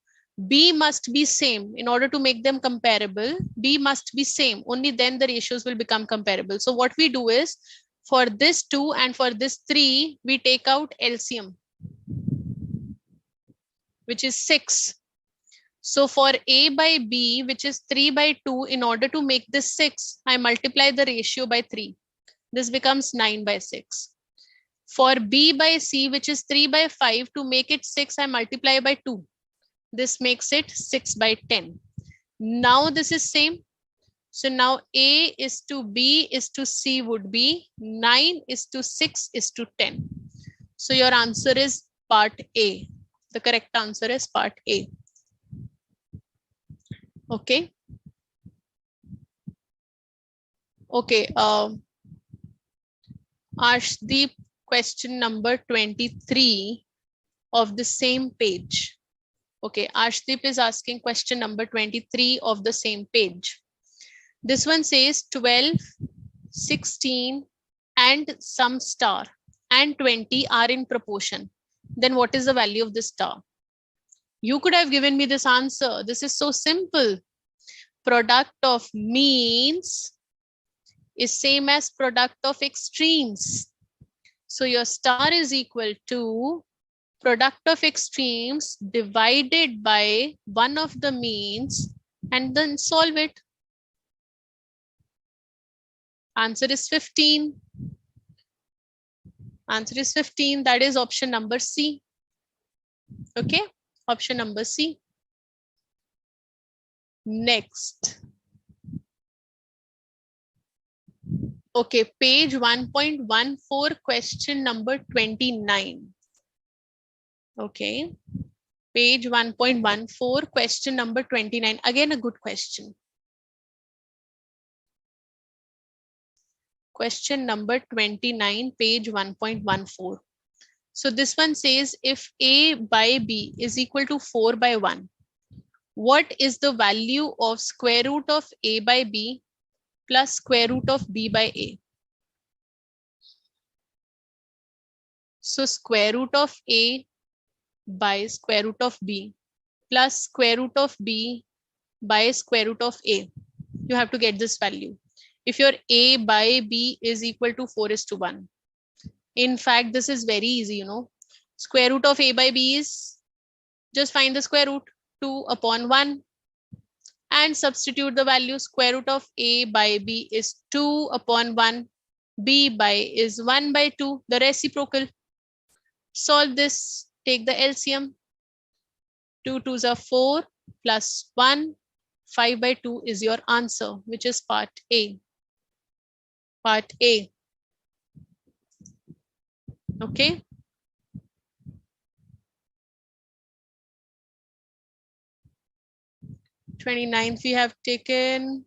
B must be same. In order to make them comparable, B must be same. Only then the ratios will become comparable. So what we do is, for this 2 and for this 3, we take out LCM, which is 6. So for A by B, which is 3 by 2, in order to make this 6, I multiply the ratio by 3. This becomes 9 by 6. For B by C, which is 3 by 5, to make it 6, I multiply by 2. This makes it 6 by 10. Now this is same. So now A is to B is to C would be 9 is to 6 is to 10. So your answer is part A. The correct answer is part A. Okay. Okay. Ashdeep, question number 23 of the same page. Okay, Ashdeep is asking question number 23 of the same page. This one says 12, 16, and some star and 20 are in proportion. Then what is the value of this star? You could have given me this answer. This is so simple. Product of means is same as product of extremes. So your star is equal to product of extremes divided by one of the means and then solve it. Answer is 15. Answer is 15. That is option number C. Okay, option number C. Next. Okay, page 1.14, question number 29. Okay, page 1.14, question number 29. Again, a good question. Question number 29, page 1.14. So this one says if A by B is equal to 4 by 1, what is the value of square root of A by B plus square root of B by A? So square root of A by square root of B plus square root of B by square root of A. You have to get this value. If your A by B is equal to 4:1. In fact, this is very easy, you know. Square root of A by B is, just find the square root, 2 upon 1. And substitute the value. Square root of A by B is 2 upon 1. B by is 1 by 2, the reciprocal. Solve this, take the LCM. 2 2s are 4 plus 1. 5 by 2 is your answer, which is part A. Part A. Okay. Twenty-ninth we have taken.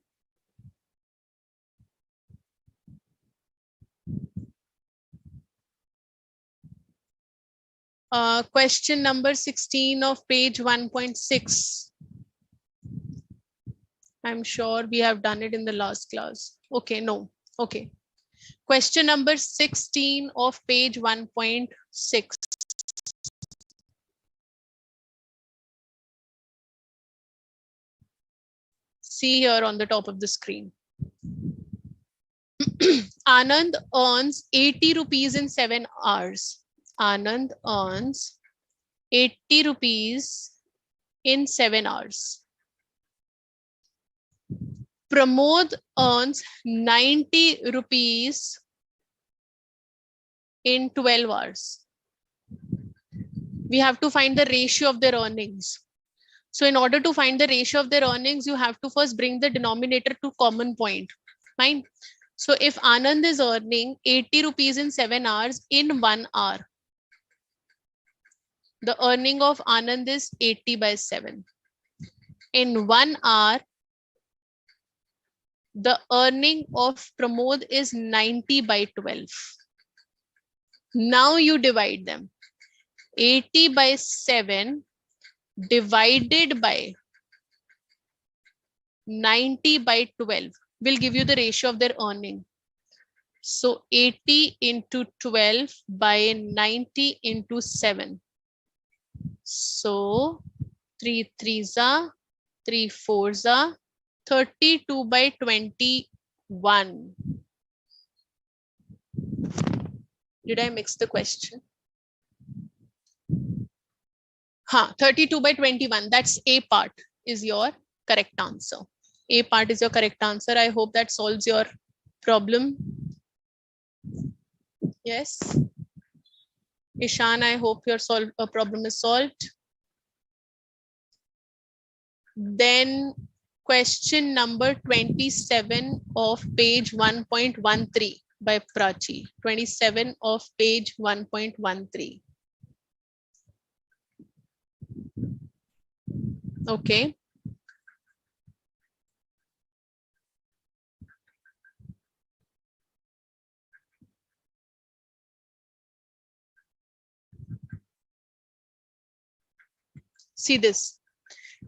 Question number 16 of page 1.6. I'm sure we have done it in the last class. Okay, no. Okay. Question number 16 of page 1.6. See here on the top of the screen. Anand earns 80 rupees in 7 hours. Anand earns 80 rupees in 7 hours. Pramod earns 90 rupees in 12 hours. We have to find the ratio of their earnings. So in order to find the ratio of their earnings, you have to first bring the denominator to common point. Fine. So if Anand is earning 80 rupees in 7 hours in 1 hour, the earning of Anand is 80 by 7. In 1 hour, the earning of Pramod is 90 by 12. Now you divide them. 80 by 7 divided by 90 by 12 will give you the ratio of their earning. So 80 into 12 by 90 into 7. So 3 3s are 3 4s are 32 by 21. Did I mix the question? 32 by 21. That's A part is your correct answer. A part is your correct answer. I hope that solves your problem. Yes. Ishan, I hope your problem is solved. Then question number 27 of page 1.13 by Prachi. 27 of page 1.13. Okay. See this.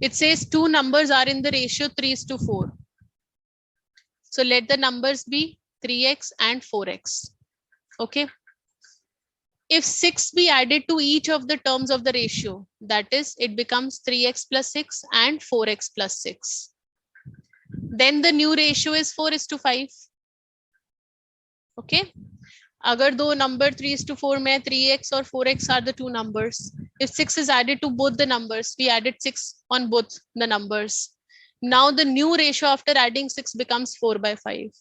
It says two numbers are in the ratio 3:4. So let the numbers be 3x and 4x. Okay. If 6 be added to each of the terms of the ratio, that is, it becomes 3x plus 6 and 4x plus 6. Then the new ratio is 4:5. Okay. Agar do number 3:4 mein 3x or 4x are the two numbers. If 6 is added to both the numbers, we added 6 on both the numbers. Now the new ratio after adding 6 becomes 4/5.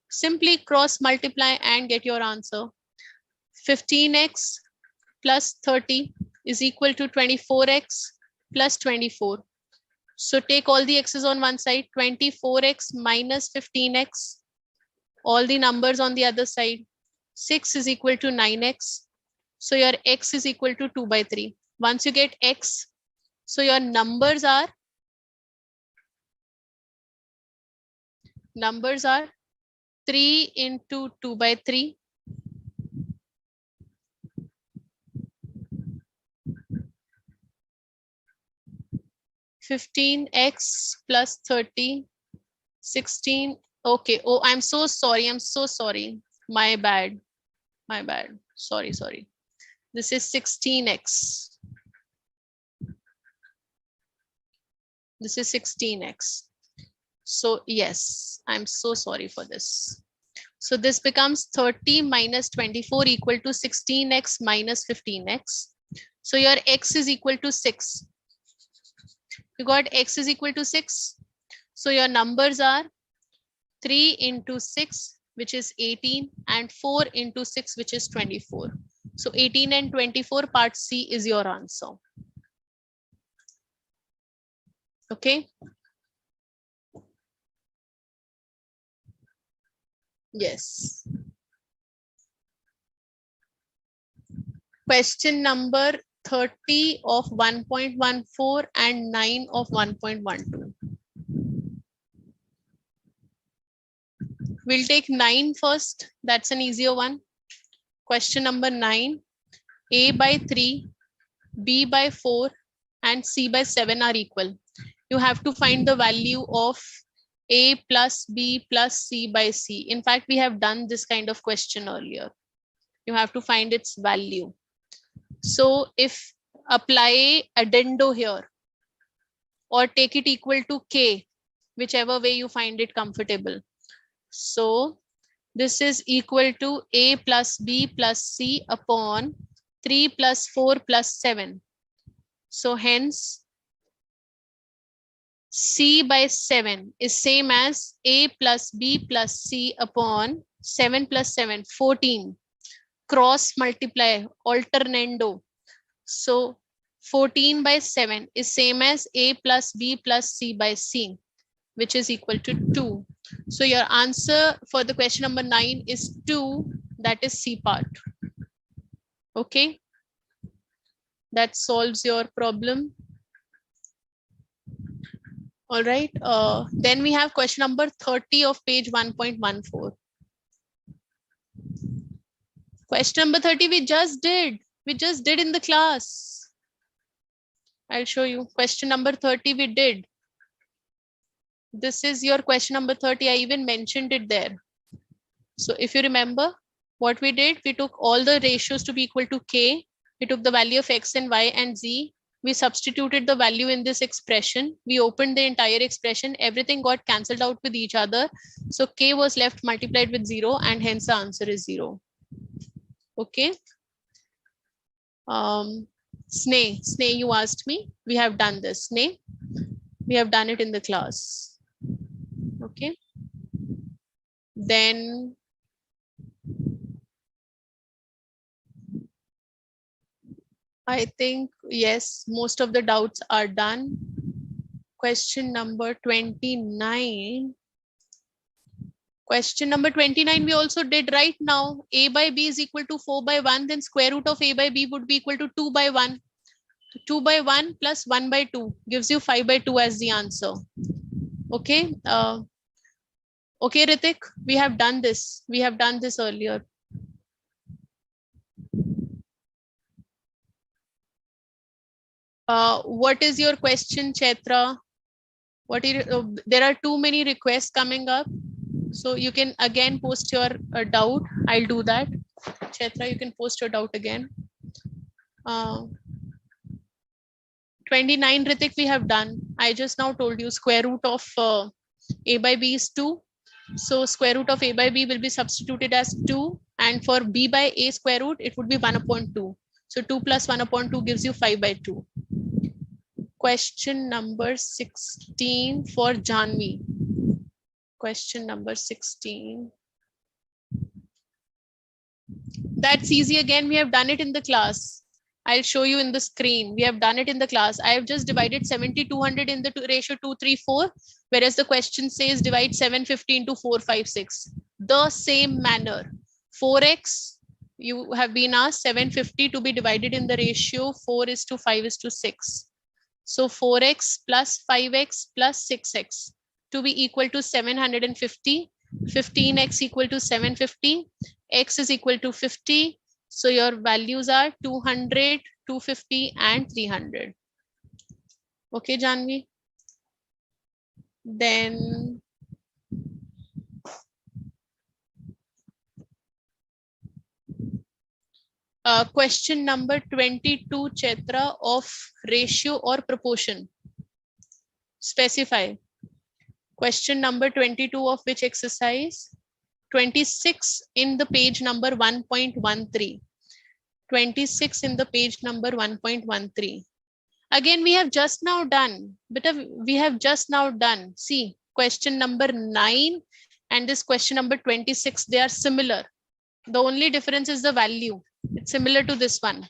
Simply cross multiply and get your answer. 15x plus 30 is equal to 24x plus 24. So take all the x's on one side, 24x minus 15x, all the numbers on the other side. 6 is equal to 9x. So your x is equal to 2/3. Once you get x, so your numbers are 3 into 2/3. 15x plus 30, 16. Okay. Oh, I'm so sorry. I'm so sorry. My bad. My bad. Sorry. This is 16x. This is 16x. So yes, I'm so sorry for this. So this becomes 30 minus 24 equal to 16x minus 15x. So your x is equal to 6. You got x is equal to 6. So your numbers are 3 into 6, which is 18, and 4 into 6, which is 24. So 18 and 24, part C is your answer. Okay. Yes. Question number 30 of 1.14 and 9 of 1.12. We'll take 9 first. That's an easier one. Question number 9. A by 3, B by 4, and C by 7 are equal. You have to find the value of A plus B plus C by C. In fact, we have done this kind of question earlier. You have to find its value. So if apply Addendo here or take it equal to K, whichever way you find it comfortable. So this is equal to A plus B plus C upon 3 plus 4 plus 7. So hence C by 7 is same as A plus B plus C upon 7 plus 7, 14. Cross multiply, alternando. So 14 by 7 is same as A plus B plus C by C, which is equal to 2. So your answer for the question number 9 is 2. That is C part. Okay. That solves your problem. All right. Then we have question number 30 of page 1.14. Question number 30 we just did. We just did in the class. I'll show you. Question number 30 we did. This is your question number 30. I even mentioned it there. So if you remember what we did, we took all the ratios to be equal to k. We took the value of x and y and z. We substituted the value in this expression. We opened the entire expression. Everything got cancelled out with each other. So k was left multiplied with 0 and hence the answer is 0. Okay. Sneh, you asked me. We have done this. Sneh, we have done it in the class. Okay. Then I think, yes, most of the doubts are done. Question number 29. Question number 29 we also did right now. A by b is equal to 4 by 1. Then square root of a by b would be equal to 2 by 1. 2 by 1 plus 1 by 2 gives you 5 by 2 as the answer. Okay. Okay, Ritik, we have done this. We have done this earlier. What is your question, Chaitra? There are too many requests coming up. So you can again post your doubt. I'll do that. Chaitra, you can post your doubt again. 29, Ritik, we have done. I just now told you square root of a by b is 2. So square root of a by b will be substituted as 2. And for b by a square root, it would be 1 upon 2. So 2 plus 1 upon 2 gives you 5 by 2. Question number 16 for Janvi. Question number 16. That's easy again. We have done it in the class. I'll show you in the screen. We have done it in the class. I have just divided 70/200 in the ratio 2:3:4, whereas the question says divide 750 into 4:5:6. The same manner. 4x, you have been asked 750 to be divided in the ratio 4:5:6. So 4x plus 5x plus 6x to be equal to 750. 15x equal to 750. X is equal to 50. So your values are 200, 250 and 300. Okay, Janvi. Then question number 22, Chaitra, of ratio or proportion. Specify. Question number 22 of which exercise? 26 in the page number 1.13. 26 in the page number 1.13. Again, we have just now done. We have just now done. See, question number 9 and this question number 26, they are similar. The only difference is the value. It's similar to this one.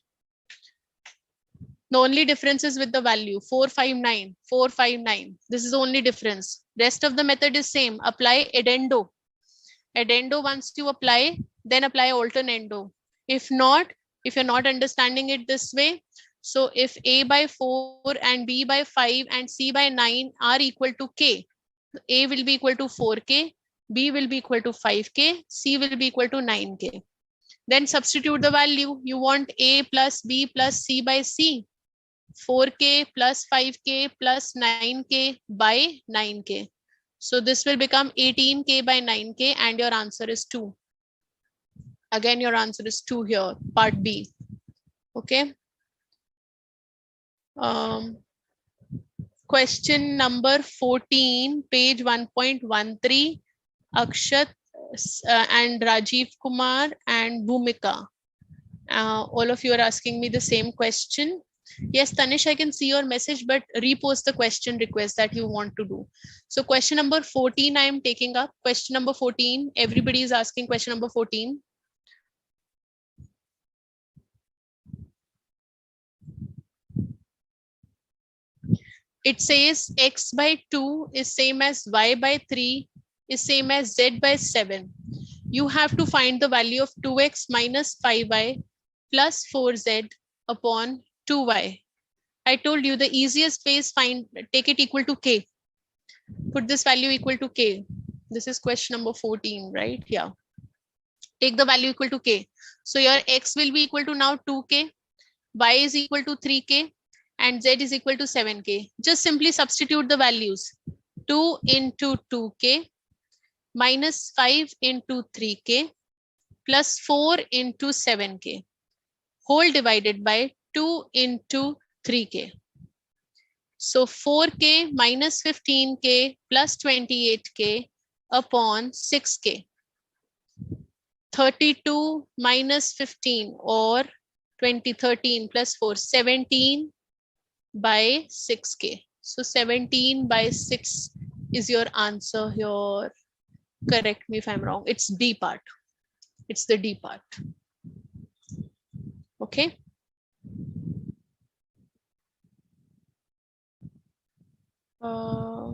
The only difference is with the value 459, 459. This is the only difference. Rest of the method is same. Apply Addendo. Addendo, once you apply, then apply Alternando. If not, if you're not understanding it this way, so if a by 4 and b by 5 and c by 9 are equal to k, a will be equal to 4k, b will be equal to 5k, c will be equal to 9k. Then substitute the value. You want a plus b plus c by c. 4k plus 5k plus 9k by 9k. So this will become 18k by 9k and your answer is 2. Again, your answer is 2 here, part B. Okay. Question number 14, page 1.13, Akshat and Rajiv Kumar and Bhumika. All of you are asking me the same question. Yes, Tanish, I can see your message, but repost the question request that you want to do. So question number 14, I am taking up. Question number 14, everybody is asking question number 14. It says x by 2 is same as y by 3 is same as z by 7. You have to find the value of 2x minus 5y plus 4z upon 2y. I told you the easiest way is take it equal to k. Put this value equal to k. This is question number 14, right? Yeah. Take the value equal to k. So your x will be equal to now 2k, y is equal to 3k, and z is equal to 7k. Just simply substitute the values. 2 into 2k minus 5 into 3k plus 4 into 7k whole divided by 2 into 3k. So 4k minus 15k plus 28k upon 6k. 32 minus 15 or 2013 plus 4, 17 by 6k. So 17 by 6 is your answer here. Correct me if I'm wrong. It's D part. It's the D part. Okay. Uh,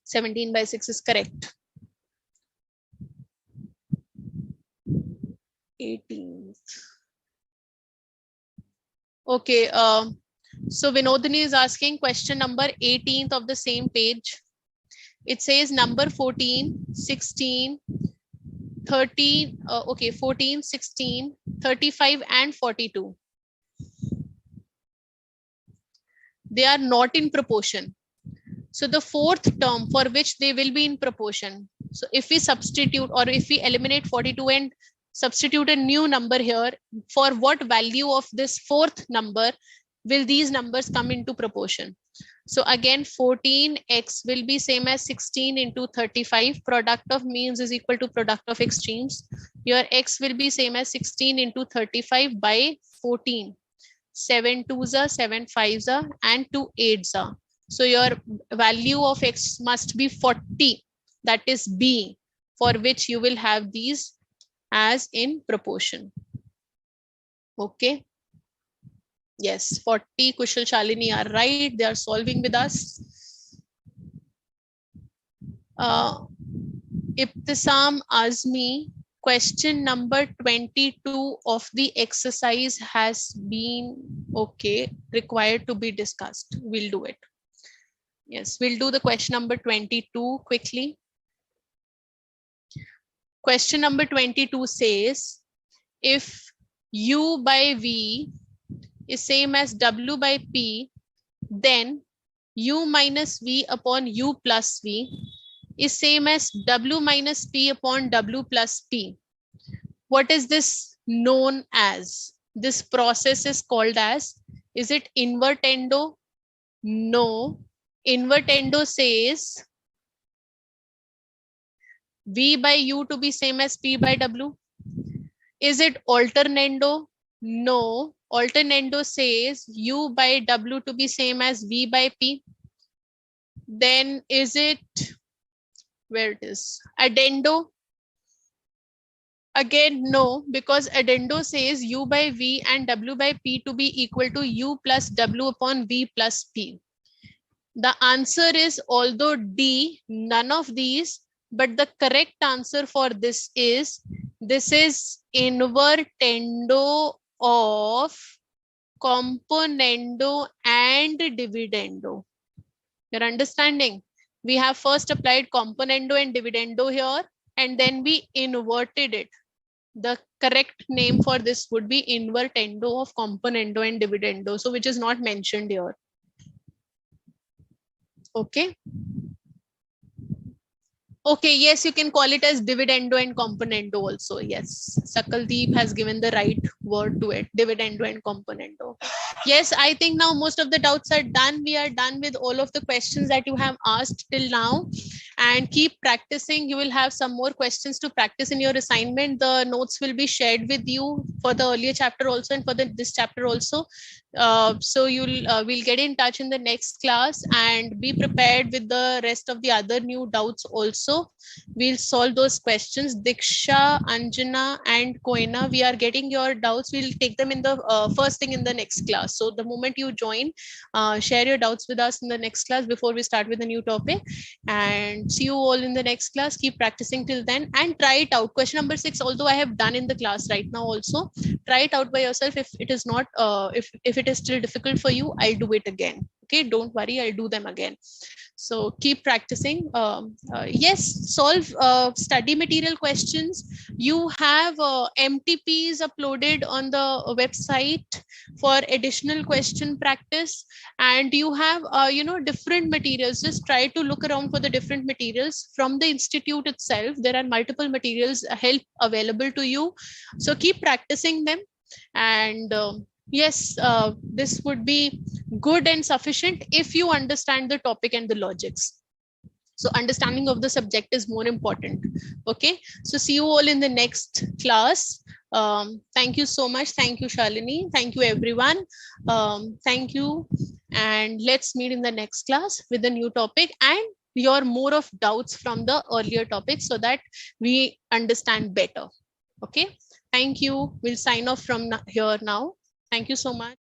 17 by 6 is correct. 18th. Okay. So Vinodini is asking question number 18th of the same page. It says number 14, 16, 13, okay, 14, 16, 35 and 42. They are not in proportion. So the fourth term for which they will be in proportion. So if we substitute or if we eliminate 42 and substitute a new number here, for what value of this fourth number will these numbers come into proportion? So again, 14x will be same as 16 into 35. Product of means is equal to product of extremes. Your x will be same as 16 into 35 by 14. 7 2s are 7 5s are and 2 8s are. So your value of x must be 40. That is B, for which you will have these as in proportion. Okay. Yes, 40. Kushal Shalini are right. They are solving with us. Ibtisam Azmi, question number 22 of the exercise has been okay, required to be discussed. We'll do it. Yes, we'll do the question number 22 quickly. Question number 22 says, if U by V is same as W by P, then U minus V upon U plus V is same as W minus P upon W plus P. What is this known as? This process is called as, is it invertendo? No. Invertendo says V by U to be same as P by W. Is it alternando? No. Alternando says U by W to be same as V by P. Then is it, where it is, addendo? Again, no, because addendo says U by V and W by P to be equal to U plus W upon V plus P. The answer is, although D, none of these, but the correct answer for this is invertendo of componendo and dividendo. You're understanding? We have first applied componendo and dividendo here, and then we inverted it. The correct name for this would be invertendo of componendo and dividendo, so which is not mentioned here. Okay. Okay, yes, you can call it as dividendo and componendo also. Yes, Sakaldeep has given the right word to it, dividendo and componendo. Yes, I think now most of the doubts are done. We are done with all of the questions that you have asked till now, and keep practicing. You will have some more questions to practice in your assignment. The notes will be shared with you for the earlier chapter also and for this chapter also. So we'll get in touch in the next class, and be prepared with the rest of the other new doubts also. We'll solve those questions. Diksha, Anjana and Koina, we are getting your doubts. We'll take them in the first thing in the next class. So the moment you join, share your doubts with us in the next class before we start with a new topic. And see you all in the next class. Keep practicing till then and try it out. Question number 6, although I have done in the class right now also, try it out by yourself. If it is not, if it is still difficult for you, I'll do it again. Okay, don't worry, I'll do them again. So keep practicing. Yes, solve study material questions. You have MTPs uploaded on the website for additional question practice, and you have different materials. Just try to look around for the different materials from the institute itself. There are multiple materials help available to you, so keep practicing them. And yes, this would be good and sufficient if you understand the topic and the logics. So understanding of the subject is more important. Okay, so see you all in the next class. Thank you so much. Thank you, Shalini. Thank you, everyone. Thank you, and let's meet in the next class with a new topic and your more of doubts from the earlier topics, so that we understand better. Okay, thank you. We'll sign off from here now. Thank you so much.